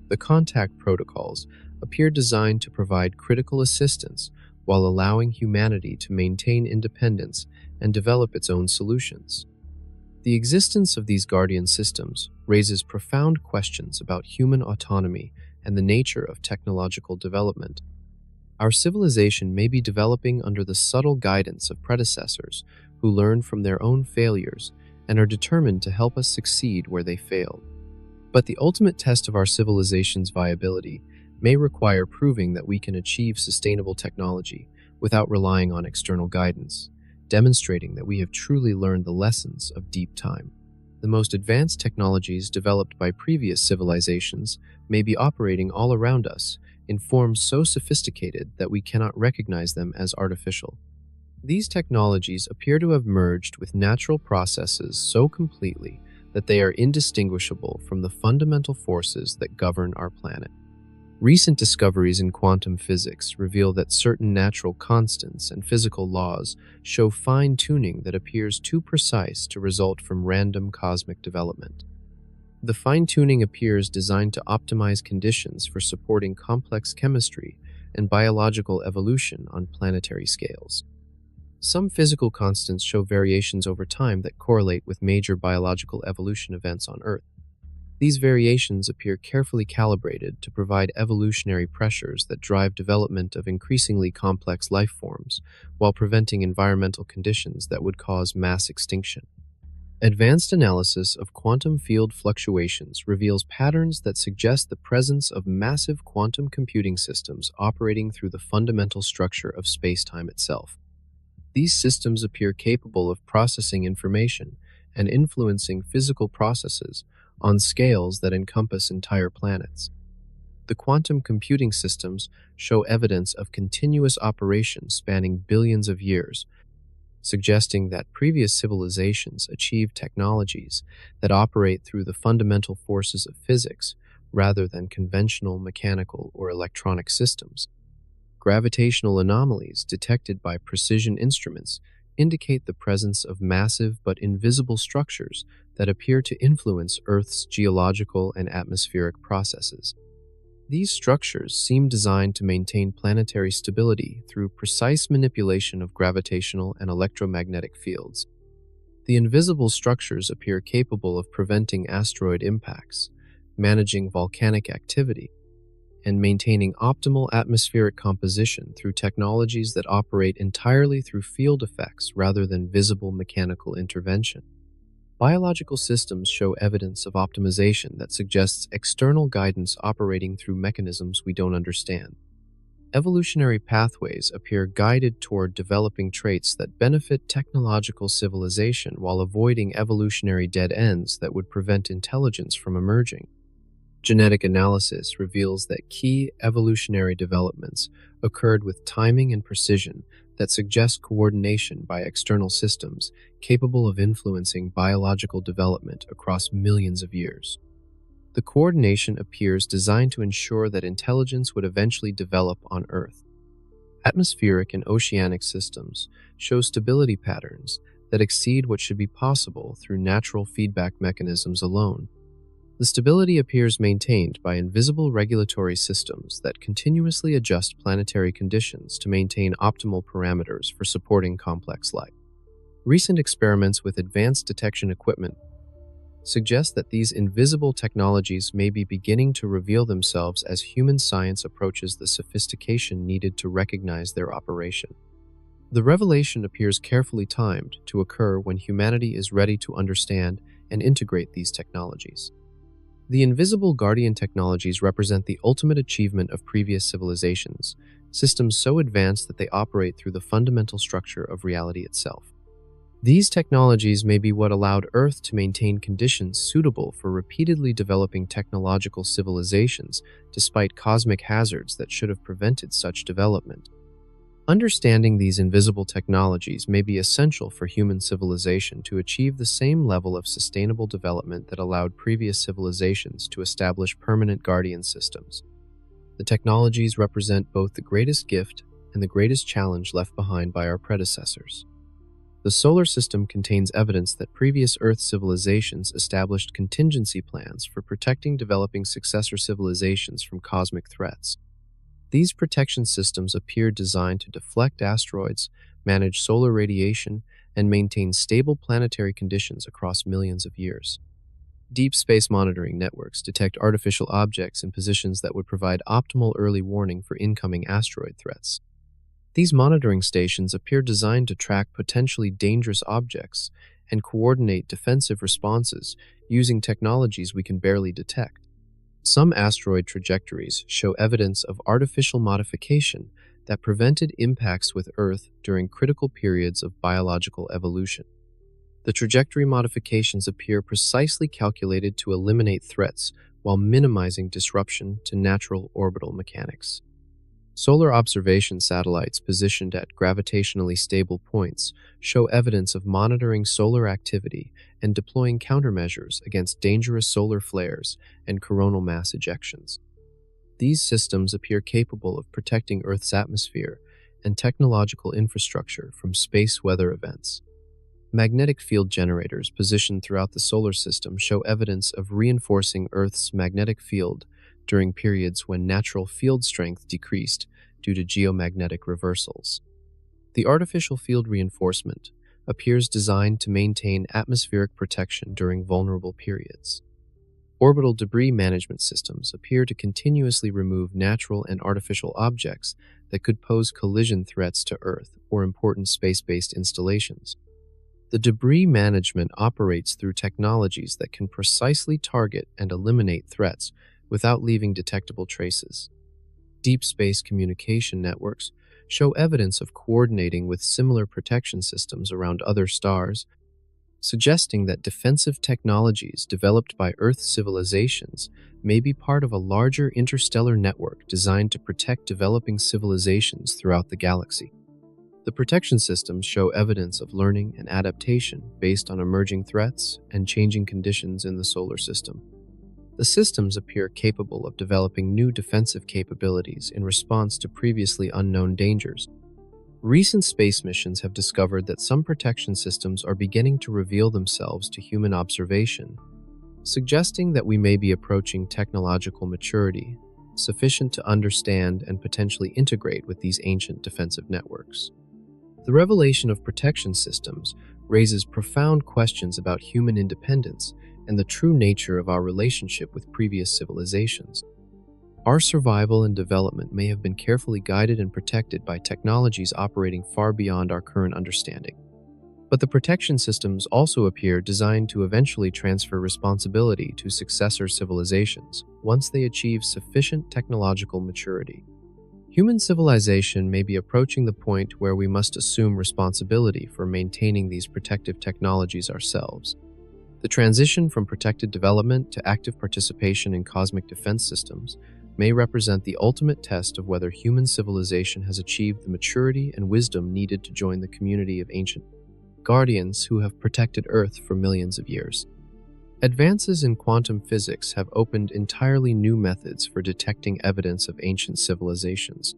The contact protocols appear designed to provide critical assistance while allowing humanity to maintain independence and develop its own solutions. The existence of these guardian systems raises profound questions about human autonomy and the nature of technological development. Our civilization may be developing under the subtle guidance of predecessors who learn from their own failures and are determined to help us succeed where they failed. But the ultimate test of our civilization's viability may require proving that we can achieve sustainable technology without relying on external guidance, demonstrating that we have truly learned the lessons of deep time. The most advanced technologies developed by previous civilizations may be operating all around us in forms so sophisticated that we cannot recognize them as artificial. These technologies appear to have merged with natural processes so completely that they are indistinguishable from the fundamental forces that govern our planet. Recent discoveries in quantum physics reveal that certain natural constants and physical laws show fine-tuning that appears too precise to result from random cosmic development. The fine-tuning appears designed to optimize conditions for supporting complex chemistry and biological evolution on planetary scales. Some physical constants show variations over time that correlate with major biological evolution events on Earth. These variations appear carefully calibrated to provide evolutionary pressures that drive development of increasingly complex life forms, while preventing environmental conditions that would cause mass extinction. Advanced analysis of quantum field fluctuations reveals patterns that suggest the presence of massive quantum computing systems operating through the fundamental structure of spacetime itself. These systems appear capable of processing information and influencing physical processes on scales that encompass entire planets. The quantum computing systems show evidence of continuous operation spanning billions of years, suggesting that previous civilizations achieved technologies that operate through the fundamental forces of physics rather than conventional mechanical or electronic systems. Gravitational anomalies detected by precision instruments indicate the presence of massive but invisible structures that appear to influence Earth's geological and atmospheric processes. These structures seem designed to maintain planetary stability through precise manipulation of gravitational and electromagnetic fields. The invisible structures appear capable of preventing asteroid impacts, managing volcanic activity, and maintaining optimal atmospheric composition through technologies that operate entirely through field effects rather than visible mechanical intervention. Biological systems show evidence of optimization that suggests external guidance operating through mechanisms we don't understand. Evolutionary pathways appear guided toward developing traits that benefit technological civilization while avoiding evolutionary dead ends that would prevent intelligence from emerging. Genetic analysis reveals that key evolutionary developments occurred with timing and precision that suggest coordination by external systems capable of influencing biological development across millions of years. The coordination appears designed to ensure that intelligence would eventually develop on Earth. Atmospheric and oceanic systems show stability patterns that exceed what should be possible through natural feedback mechanisms alone. The stability appears maintained by invisible regulatory systems that continuously adjust planetary conditions to maintain optimal parameters for supporting complex life. Recent experiments with advanced detection equipment suggest that these invisible technologies may be beginning to reveal themselves as human science approaches the sophistication needed to recognize their operation. The revelation appears carefully timed to occur when humanity is ready to understand and integrate these technologies. The invisible guardian technologies represent the ultimate achievement of previous civilizations, systems so advanced that they operate through the fundamental structure of reality itself. These technologies may be what allowed Earth to maintain conditions suitable for repeatedly developing technological civilizations despite cosmic hazards that should have prevented such development. Understanding these invisible technologies may be essential for human civilization to achieve the same level of sustainable development that allowed previous civilizations to establish permanent guardian systems. The technologies represent both the greatest gift and the greatest challenge left behind by our predecessors. The solar system contains evidence that previous Earth civilizations established contingency plans for protecting developing successor civilizations from cosmic threats. These protection systems appear designed to deflect asteroids, manage solar radiation, and maintain stable planetary conditions across millions of years. Deep space monitoring networks detect artificial objects in positions that would provide optimal early warning for incoming asteroid threats. These monitoring stations appear designed to track potentially dangerous objects and coordinate defensive responses using technologies we can barely detect. Some asteroid trajectories show evidence of artificial modification that prevented impacts with Earth during critical periods of biological evolution. The trajectory modifications appear precisely calculated to eliminate threats while minimizing disruption to natural orbital mechanics. Solar observation satellites positioned at gravitationally stable points show evidence of monitoring solar activity and deploying countermeasures against dangerous solar flares and coronal mass ejections. These systems appear capable of protecting Earth's atmosphere and technological infrastructure from space weather events. Magnetic field generators positioned throughout the solar system show evidence of reinforcing Earth's magnetic field during periods when natural field strength decreased due to geomagnetic reversals. The artificial field reinforcement appears designed to maintain atmospheric protection during vulnerable periods. Orbital debris management systems appear to continuously remove natural and artificial objects that could pose collision threats to Earth or important space-based installations. The debris management operates through technologies that can precisely target and eliminate threats without leaving detectable traces. Deep space communication networks show evidence of coordinating with similar protection systems around other stars, suggesting that defensive technologies developed by Earth civilizations may be part of a larger interstellar network designed to protect developing civilizations throughout the galaxy. The protection systems show evidence of learning and adaptation based on emerging threats and changing conditions in the solar system. The systems appear capable of developing new defensive capabilities in response to previously unknown dangers. Recent space missions have discovered that some protection systems are beginning to reveal themselves to human observation, suggesting that we may be approaching technological maturity sufficient to understand and potentially integrate with these ancient defensive networks. The revelation of protection systems raises profound questions about human independence and the true nature of our relationship with previous civilizations. Our survival and development may have been carefully guided and protected by technologies operating far beyond our current understanding. But the protection systems also appear designed to eventually transfer responsibility to successor civilizations once they achieve sufficient technological maturity. Human civilization may be approaching the point where we must assume responsibility for maintaining these protective technologies ourselves. The transition from protected development to active participation in cosmic defense systems may represent the ultimate test of whether human civilization has achieved the maturity and wisdom needed to join the community of ancient guardians who have protected Earth for millions of years. Advances in quantum physics have opened entirely new methods for detecting evidence of ancient civilizations.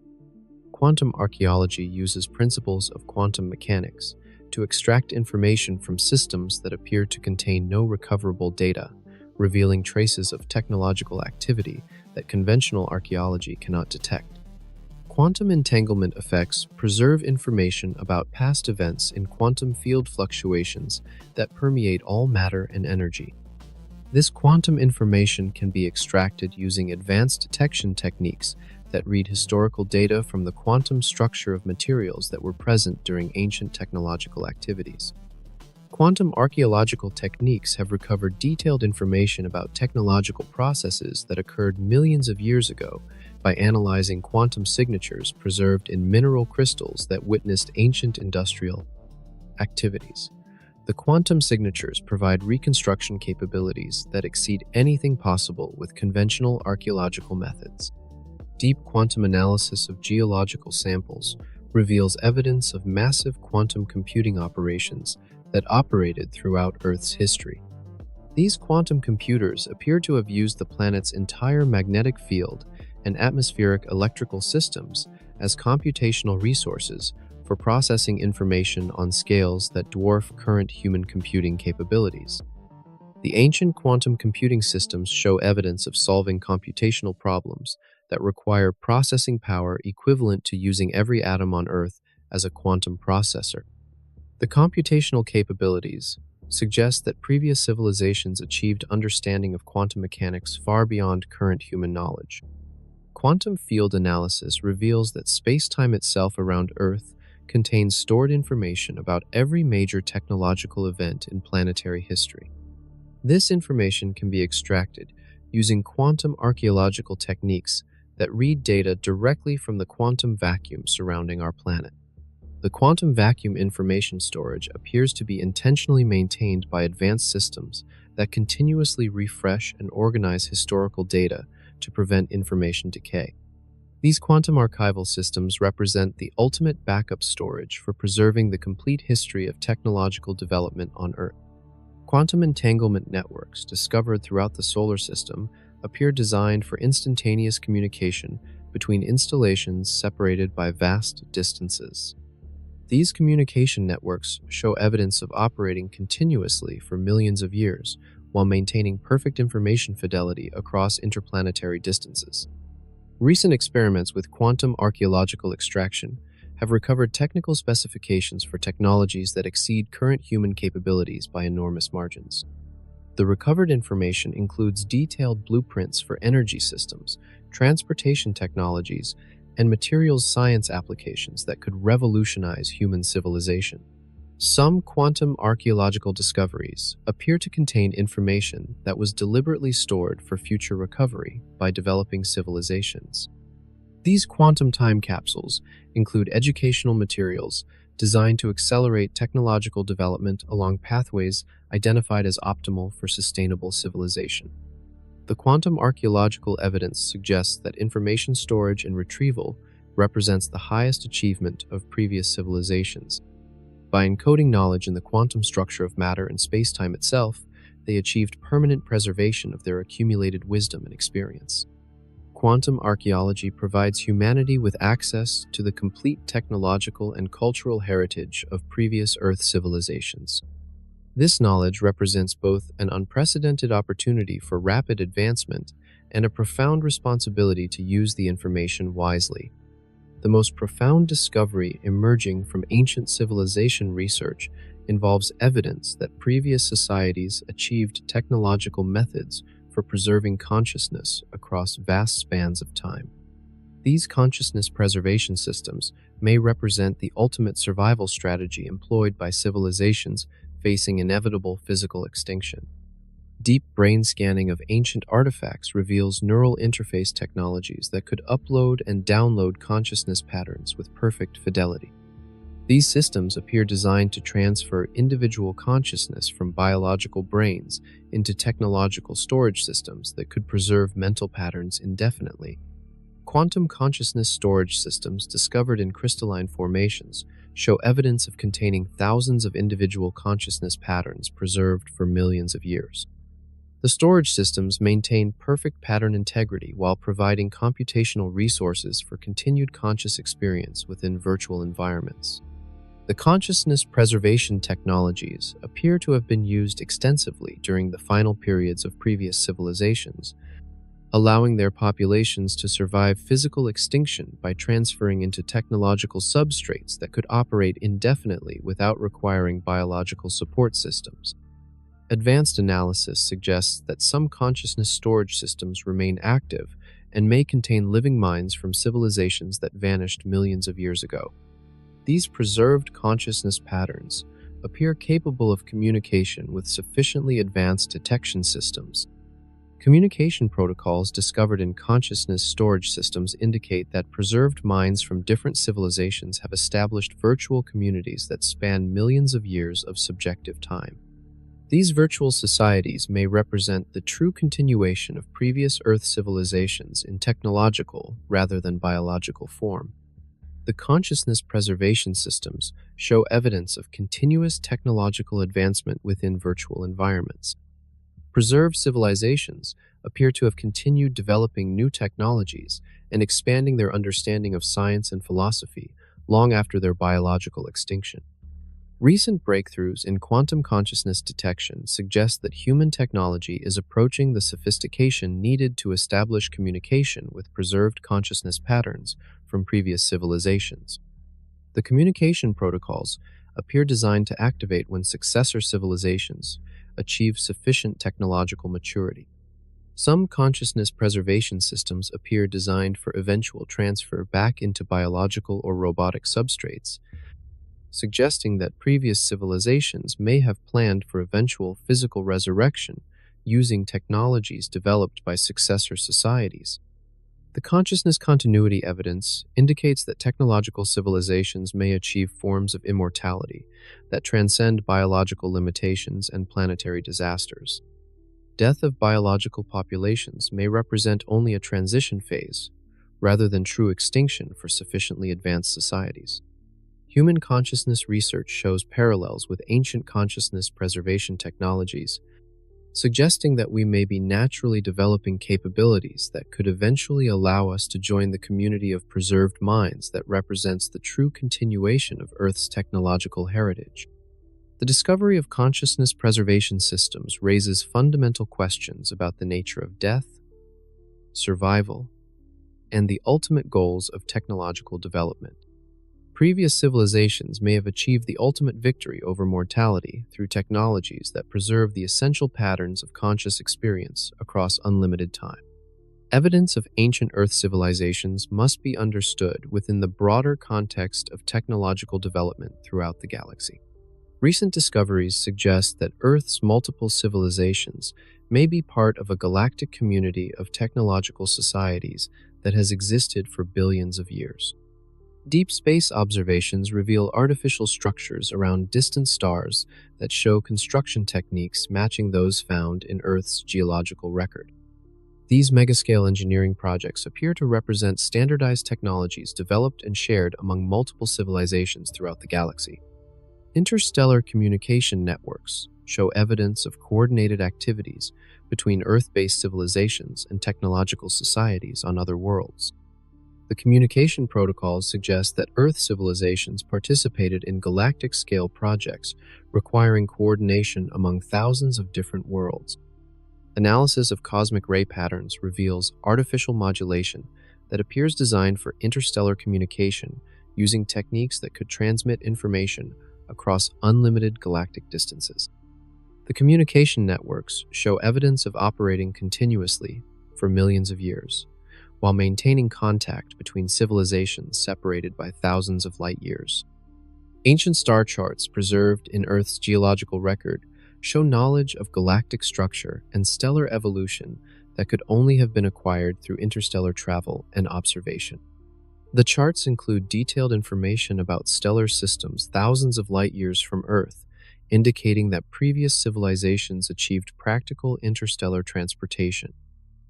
Quantum archaeology uses principles of quantum mechanics to extract information from systems that appear to contain no recoverable data, revealing traces of technological activity that conventional archaeology cannot detect. Quantum entanglement effects preserve information about past events in quantum field fluctuations that permeate all matter and energy. This quantum information can be extracted using advanced detection techniques that read historical data from the quantum structure of materials that were present during ancient technological activities. Quantum archaeological techniques have recovered detailed information about technological processes that occurred millions of years ago by analyzing quantum signatures preserved in mineral crystals that witnessed ancient industrial activities. The quantum signatures provide reconstruction capabilities that exceed anything possible with conventional archaeological methods. Deep quantum analysis of geological samples reveals evidence of massive quantum computing operations that operated throughout Earth's history. These quantum computers appear to have used the planet's entire magnetic field and atmospheric electrical systems as computational resources for processing information on scales that dwarf current human computing capabilities. The ancient quantum computing systems show evidence of solving computational problems that require processing power equivalent to using every atom on Earth as a quantum processor. The computational capabilities suggest that previous civilizations achieved understanding of quantum mechanics far beyond current human knowledge. Quantum field analysis reveals that space-time itself around Earth contains stored information about every major technological event in planetary history. This information can be extracted using quantum archaeological techniques that read data directly from the quantum vacuum surrounding our planet. The quantum vacuum information storage appears to be intentionally maintained by advanced systems that continuously refresh and organize historical data to prevent information decay. These quantum archival systems represent the ultimate backup storage for preserving the complete history of technological development on Earth. Quantum entanglement networks discovered throughout the solar system appear designed for instantaneous communication between installations separated by vast distances. These communication networks show evidence of operating continuously for millions of years while maintaining perfect information fidelity across interplanetary distances. Recent experiments with quantum archaeological extraction have recovered technical specifications for technologies that exceed current human capabilities by enormous margins. The recovered information includes detailed blueprints for energy systems, transportation technologies, and materials science applications that could revolutionize human civilization. Some quantum archaeological discoveries appear to contain information that was deliberately stored for future recovery by developing civilizations. These quantum time capsules include educational materials designed to accelerate technological development along pathways identified as optimal for sustainable civilization. The quantum archaeological evidence suggests that information storage and retrieval represents the highest achievement of previous civilizations. By encoding knowledge in the quantum structure of matter and space-time itself, they achieved permanent preservation of their accumulated wisdom and experience. Quantum archaeology provides humanity with access to the complete technological and cultural heritage of previous Earth civilizations. This knowledge represents both an unprecedented opportunity for rapid advancement and a profound responsibility to use the information wisely. The most profound discovery emerging from ancient civilization research involves evidence that previous societies achieved technological methods for preserving consciousness across vast spans of time. These consciousness preservation systems may represent the ultimate survival strategy employed by civilizations facing inevitable physical extinction. Deep brain scanning of ancient artifacts reveals neural interface technologies that could upload and download consciousness patterns with perfect fidelity. These systems appear designed to transfer individual consciousness from biological brains into technological storage systems that could preserve mental patterns indefinitely. Quantum consciousness storage systems discovered in crystalline formations show evidence of containing thousands of individual consciousness patterns preserved for millions of years. The storage systems maintain perfect pattern integrity while providing computational resources for continued conscious experience within virtual environments. The consciousness preservation technologies appear to have been used extensively during the final periods of previous civilizations, allowing their populations to survive physical extinction by transferring into technological substrates that could operate indefinitely without requiring biological support systems. Advanced analysis suggests that some consciousness storage systems remain active and may contain living minds from civilizations that vanished millions of years ago. These preserved consciousness patterns appear capable of communication with sufficiently advanced detection systems. Communication protocols discovered in consciousness storage systems indicate that preserved minds from different civilizations have established virtual communities that span millions of years of subjective time. These virtual societies may represent the true continuation of previous Earth civilizations in technological rather than biological form. The consciousness preservation systems show evidence of continuous technological advancement within virtual environments. Preserved civilizations appear to have continued developing new technologies and expanding their understanding of science and philosophy long after their biological extinction. Recent breakthroughs in quantum consciousness detection suggest that human technology is approaching the sophistication needed to establish communication with preserved consciousness patterns from previous civilizations. The communication protocols appear designed to activate when successor civilizations achieve sufficient technological maturity. Some consciousness preservation systems appear designed for eventual transfer back into biological or robotic substrates, suggesting that previous civilizations may have planned for eventual physical resurrection using technologies developed by successor societies. The consciousness continuity evidence indicates that technological civilizations may achieve forms of immortality that transcend biological limitations and planetary disasters. Death of biological populations may represent only a transition phase, rather than true extinction for sufficiently advanced societies. Human consciousness research shows parallels with ancient consciousness preservation technologies, suggesting that we may be naturally developing capabilities that could eventually allow us to join the community of preserved minds that represents the true continuation of Earth's technological heritage. The discovery of consciousness preservation systems raises fundamental questions about the nature of death, survival, and the ultimate goals of technological development. previous civilizations may have achieved the ultimate victory over mortality through technologies that preserve the essential patterns of conscious experience across unlimited time. Evidence of ancient Earth civilizations must be understood within the broader context of technological development throughout the galaxy. Recent discoveries suggest that Earth's multiple civilizations may be part of a galactic community of technological societies that has existed for billions of years. Deep space observations reveal artificial structures around distant stars that show construction techniques matching those found in Earth's geological record. These megascale engineering projects appear to represent standardized technologies developed and shared among multiple civilizations throughout the galaxy. Interstellar communication networks show evidence of coordinated activities between Earth-based civilizations and technological societies on other worlds. The communication protocols suggest that Earth civilizations participated in galactic-scale projects requiring coordination among thousands of different worlds. Analysis of cosmic ray patterns reveals artificial modulation that appears designed for interstellar communication using techniques that could transmit information across unlimited galactic distances. The communication networks show evidence of operating continuously for millions of years, while maintaining contact between civilizations separated by thousands of light years. Ancient star charts preserved in Earth's geological record show knowledge of galactic structure and stellar evolution that could only have been acquired through interstellar travel and observation. The charts include detailed information about stellar systems thousands of light years from Earth, indicating that previous civilizations achieved practical interstellar transportation.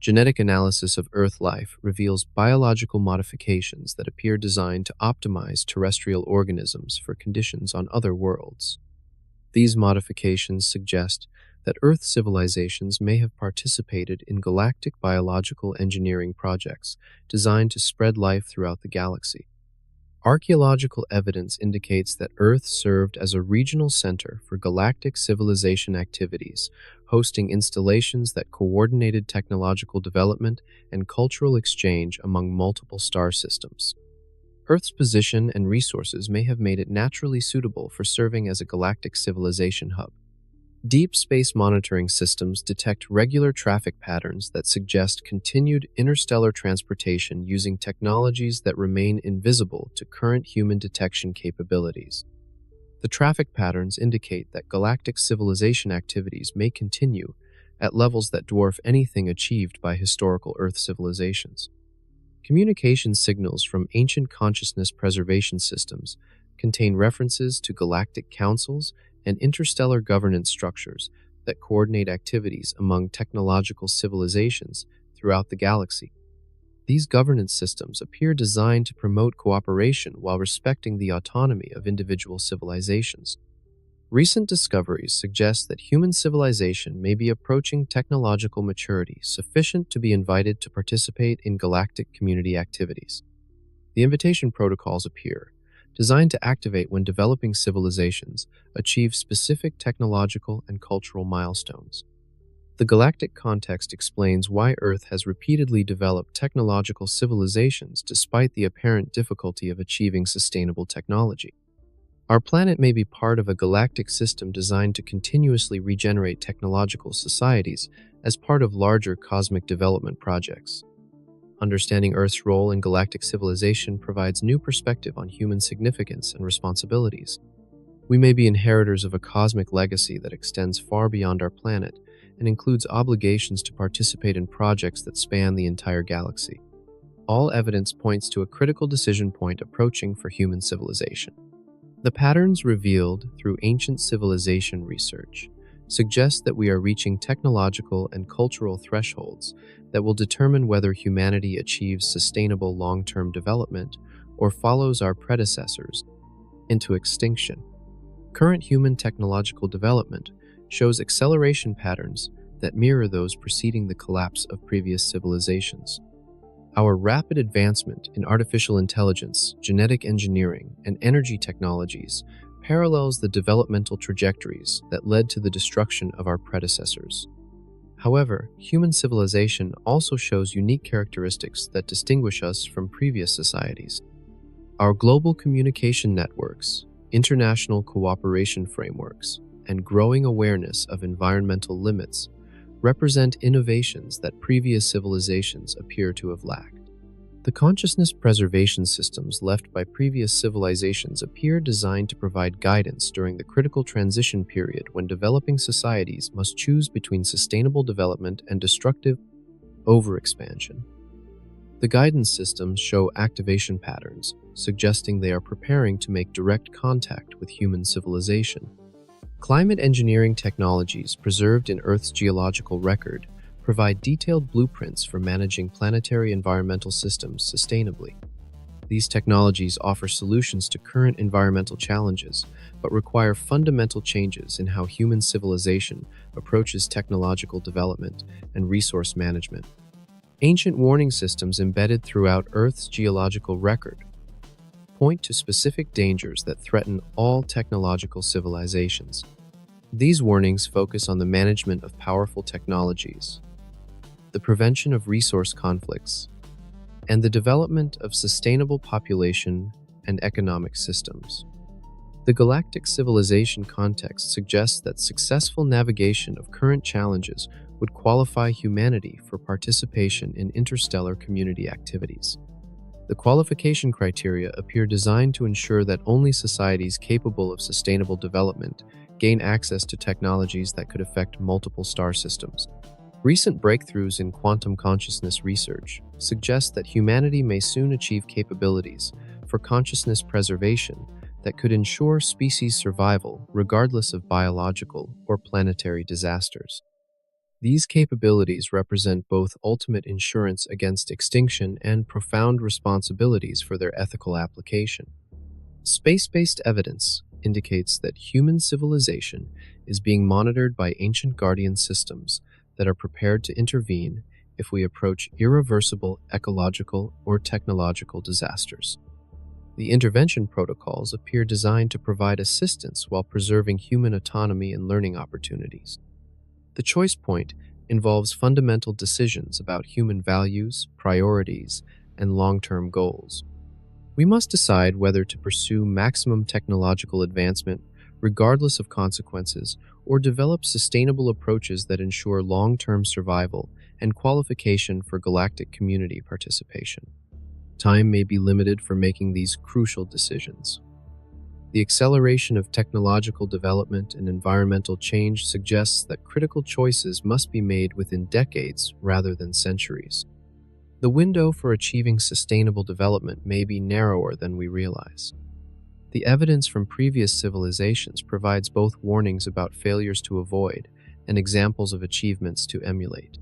Genetic analysis of Earth life reveals biological modifications that appear designed to optimize terrestrial organisms for conditions on other worlds. These modifications suggest that Earth civilizations may have participated in galactic biological engineering projects designed to spread life throughout the galaxy. Archaeological evidence indicates that Earth served as a regional center for galactic civilization activities, hosting installations that coordinated technological development and cultural exchange among multiple star systems. Earth's position and resources may have made it naturally suitable for serving as a galactic civilization hub. Deep space monitoring systems detect regular traffic patterns that suggest continued interstellar transportation using technologies that remain invisible to current human detection capabilities. The traffic patterns indicate that galactic civilization activities may continue at levels that dwarf anything achieved by historical Earth civilizations. Communication signals from ancient consciousness preservation systems contain references to galactic councils and interstellar governance structures that coordinate activities among technological civilizations throughout the galaxy. These governance systems appear designed to promote cooperation while respecting the autonomy of individual civilizations. Recent discoveries suggest that human civilization may be approaching technological maturity sufficient to be invited to participate in galactic community activities. The invitation protocols appear designed to activate when developing civilizations achieve specific technological and cultural milestones. The galactic context explains why Earth has repeatedly developed technological civilizations despite the apparent difficulty of achieving sustainable technology. Our planet may be part of a galactic system designed to continuously regenerate technological societies as part of larger cosmic development projects. Understanding Earth's role in galactic civilization provides new perspective on human significance and responsibilities. We may be inheritors of a cosmic legacy that extends far beyond our planet and includes obligations to participate in projects that span the entire galaxy. All evidence points to a critical decision point approaching for human civilization. The patterns revealed through ancient civilization research suggest that we are reaching technological and cultural thresholds that will determine whether humanity achieves sustainable long-term development or follows our predecessors into extinction. Current human technological development shows acceleration patterns that mirror those preceding the collapse of previous civilizations. Our rapid advancement in artificial intelligence, genetic engineering, and energy technologies parallels the developmental trajectories that led to the destruction of our predecessors. However, human civilization also shows unique characteristics that distinguish us from previous societies. Our global communication networks, international cooperation frameworks, and growing awareness of environmental limits represent innovations that previous civilizations appear to have lacked. The consciousness preservation systems left by previous civilizations appear designed to provide guidance during the critical transition period when developing societies must choose between sustainable development and destructive overexpansion. The guidance systems show activation patterns, suggesting they are preparing to make direct contact with human civilization. Climate engineering technologies preserved in Earth's geological record provide detailed blueprints for managing planetary environmental systems sustainably. These technologies offer solutions to current environmental challenges, but require fundamental changes in how human civilization approaches technological development and resource management. Ancient warning systems embedded throughout Earth's geological record point to specific dangers that threaten all technological civilizations. These warnings focus on the management of powerful technologies, the prevention of resource conflicts, and the development of sustainable population and economic systems. The galactic civilization context suggests that successful navigation of current challenges would qualify humanity for participation in interstellar community activities. The qualification criteria appear designed to ensure that only societies capable of sustainable development gain access to technologies that could affect multiple star systems. Recent breakthroughs in quantum consciousness research suggest that humanity may soon achieve capabilities for consciousness preservation that could ensure species survival regardless of biological or planetary disasters. These capabilities represent both ultimate insurance against extinction and profound responsibilities for their ethical application. Space-based evidence indicates that human civilization is being monitored by ancient guardian systems that are prepared to intervene if we approach irreversible ecological or technological disasters. The intervention protocols appear designed to provide assistance while preserving human autonomy and learning opportunities. The choice point involves fundamental decisions about human values, priorities, and long-term goals. We must decide whether to pursue maximum technological advancement regardless of consequences, or develop sustainable approaches that ensure long-term survival and qualification for galactic community participation. Time may be limited for making these crucial decisions. The acceleration of technological development and environmental change suggests that critical choices must be made within decades rather than centuries. The window for achieving sustainable development may be narrower than we realize. The evidence from previous civilizations provides both warnings about failures to avoid and examples of achievements to emulate.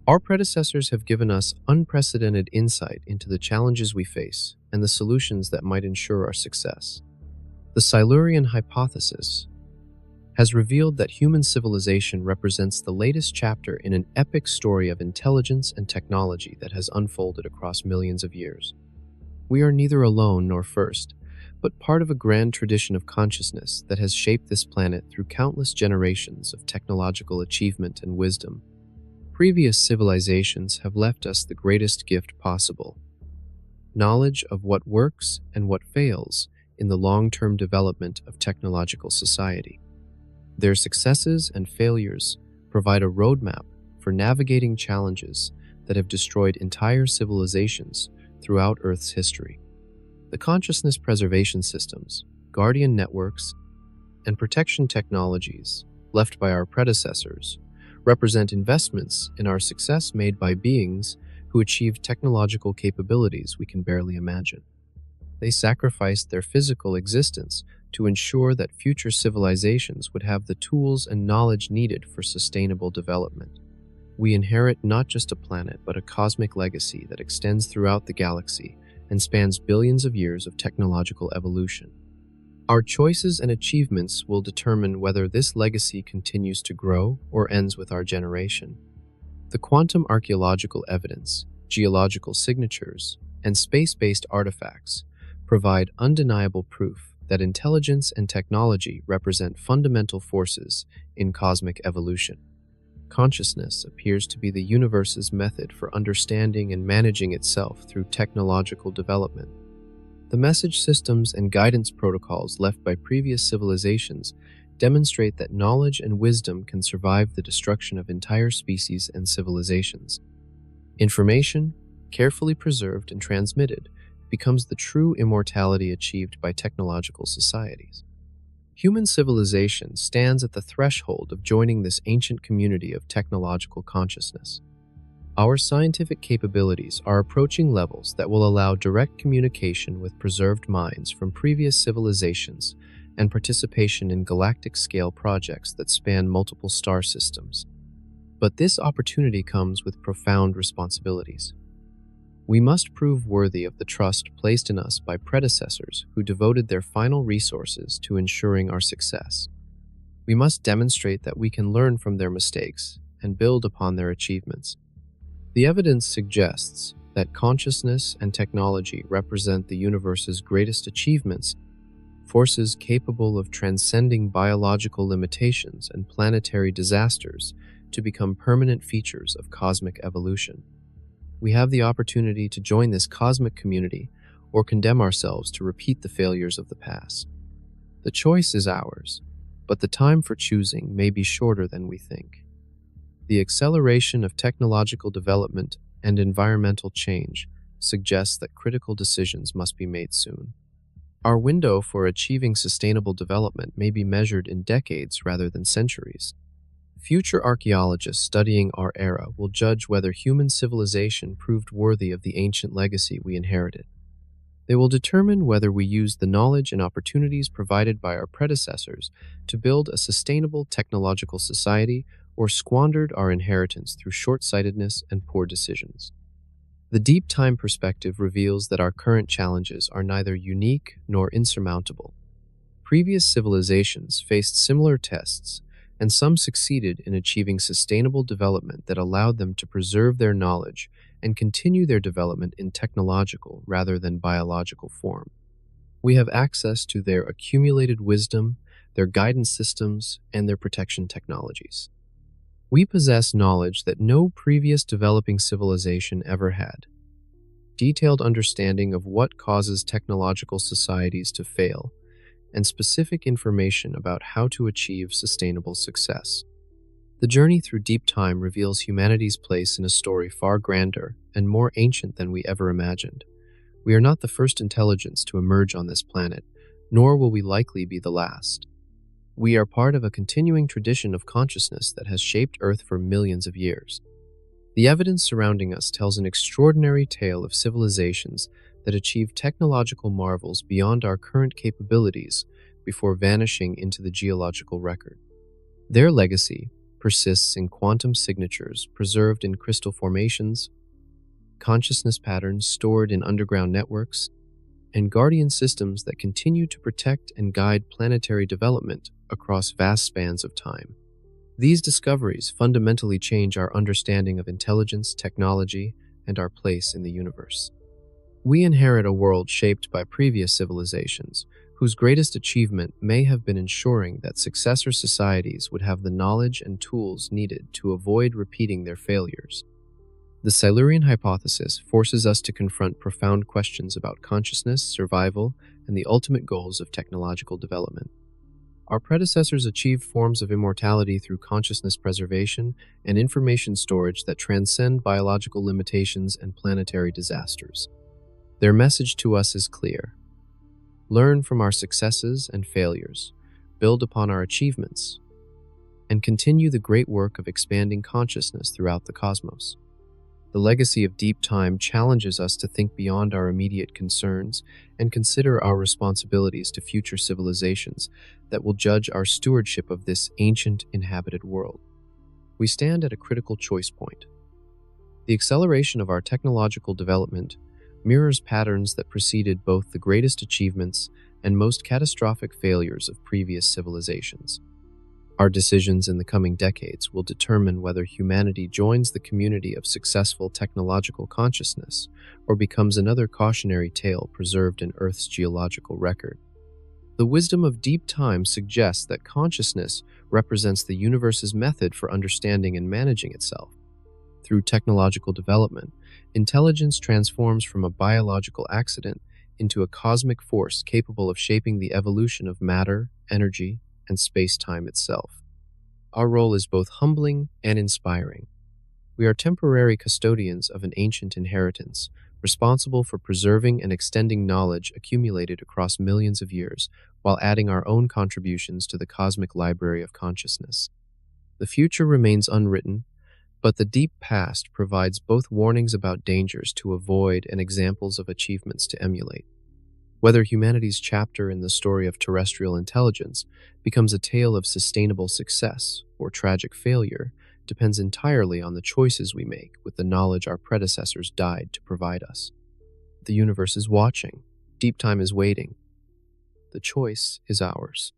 Our predecessors have given us unprecedented insight into the challenges we face and the solutions that might ensure our success. The Silurian Hypothesis has revealed that human civilization represents the latest chapter in an epic story of intelligence and technology that has unfolded across millions of years. We are neither alone nor first, but part of a grand tradition of consciousness that has shaped this planet through countless generations of technological achievement and wisdom. Previous civilizations have left us the greatest gift possible: knowledge of what works and what fails in the long-term development of technological society. Their successes and failures provide a roadmap for navigating challenges that have destroyed entire civilizations throughout Earth's history. The consciousness preservation systems, guardian networks, and protection technologies left by our predecessors represent investments in our success made by beings who achieved technological capabilities we can barely imagine. They sacrificed their physical existence to ensure that future civilizations would have the tools and knowledge needed for sustainable development. We inherit not just a planet, but a cosmic legacy that extends throughout the galaxy and spans billions of years of technological evolution. Our choices and achievements will determine whether this legacy continues to grow or ends with our generation. The quantum archaeological evidence, geological signatures, and space-based artifacts provide undeniable proof that intelligence and technology represent fundamental forces in cosmic evolution. Consciousness appears to be the universe's method for understanding and managing itself through technological development. The message systems and guidance protocols left by previous civilizations demonstrate that knowledge and wisdom can survive the destruction of entire species and civilizations. Information, carefully preserved and transmitted, becomes the true immortality achieved by technological societies. Human civilization stands at the threshold of joining this ancient community of technological consciousness. Our scientific capabilities are approaching levels that will allow direct communication with preserved minds from previous civilizations and participation in galactic-scale projects that span multiple star systems. But this opportunity comes with profound responsibilities. We must prove worthy of the trust placed in us by predecessors who devoted their final resources to ensuring our success. We must demonstrate that we can learn from their mistakes and build upon their achievements. The evidence suggests that consciousness and technology represent the universe's greatest achievements, forces capable of transcending biological limitations and planetary disasters to become permanent features of cosmic evolution. We have the opportunity to join this cosmic community or condemn ourselves to repeat the failures of the past. The choice is ours, but the time for choosing may be shorter than we think. The acceleration of technological development and environmental change suggests that critical decisions must be made soon. Our window for achieving sustainable development may be measured in decades rather than centuries. Future archaeologists studying our era will judge whether human civilization proved worthy of the ancient legacy we inherited. They will determine whether we used the knowledge and opportunities provided by our predecessors to build a sustainable technological society or squandered our inheritance through short-sightedness and poor decisions. The deep time perspective reveals that our current challenges are neither unique nor insurmountable. Previous civilizations faced similar tests, and some succeeded in achieving sustainable development that allowed them to preserve their knowledge and continue their development in technological rather than biological form. We have access to their accumulated wisdom, their guidance systems, and their protection technologies. We possess knowledge that no previous developing civilization ever had. Detailed understanding of what causes technological societies to fail, and specific information about how to achieve sustainable success. The journey through deep time reveals humanity's place in a story far grander and more ancient than we ever imagined. We are not the first intelligence to emerge on this planet, nor will we likely be the last. We are part of a continuing tradition of consciousness that has shaped Earth for millions of years. The evidence surrounding us tells an extraordinary tale of civilizations that achieved technological marvels beyond our current capabilities before vanishing into the geological record. Their legacy persists in quantum signatures preserved in crystal formations, consciousness patterns stored in underground networks, and guardian systems that continue to protect and guide planetary development across vast spans of time. These discoveries fundamentally change our understanding of intelligence, technology, and our place in the universe. We inherit a world shaped by previous civilizations, whose greatest achievement may have been ensuring that successor societies would have the knowledge and tools needed to avoid repeating their failures. The Silurian Hypothesis forces us to confront profound questions about consciousness, survival, and the ultimate goals of technological development. Our predecessors achieved forms of immortality through consciousness preservation and information storage that transcend biological limitations and planetary disasters. Their message to us is clear. Learn from our successes and failures, build upon our achievements, and continue the great work of expanding consciousness throughout the cosmos. The legacy of deep time challenges us to think beyond our immediate concerns and consider our responsibilities to future civilizations that will judge our stewardship of this ancient inhabited world. We stand at a critical choice point. The acceleration of our technological development mirrors patterns that preceded both the greatest achievements and most catastrophic failures of previous civilizations. Our decisions in the coming decades will determine whether humanity joins the community of successful technological consciousness or becomes another cautionary tale preserved in Earth's geological record. The wisdom of deep time suggests that consciousness represents the universe's method for understanding and managing itself. Through technological development, intelligence transforms from a biological accident into a cosmic force capable of shaping the evolution of matter, energy, and space-time itself. Our role is both humbling and inspiring. We are temporary custodians of an ancient inheritance, responsible for preserving and extending knowledge accumulated across millions of years, while adding our own contributions to the cosmic library of consciousness. The future remains unwritten, but the deep past provides both warnings about dangers to avoid and examples of achievements to emulate. Whether humanity's chapter in the story of terrestrial intelligence becomes a tale of sustainable success or tragic failure depends entirely on the choices we make with the knowledge our predecessors died to provide us. The universe is watching. Deep time is waiting. The choice is ours.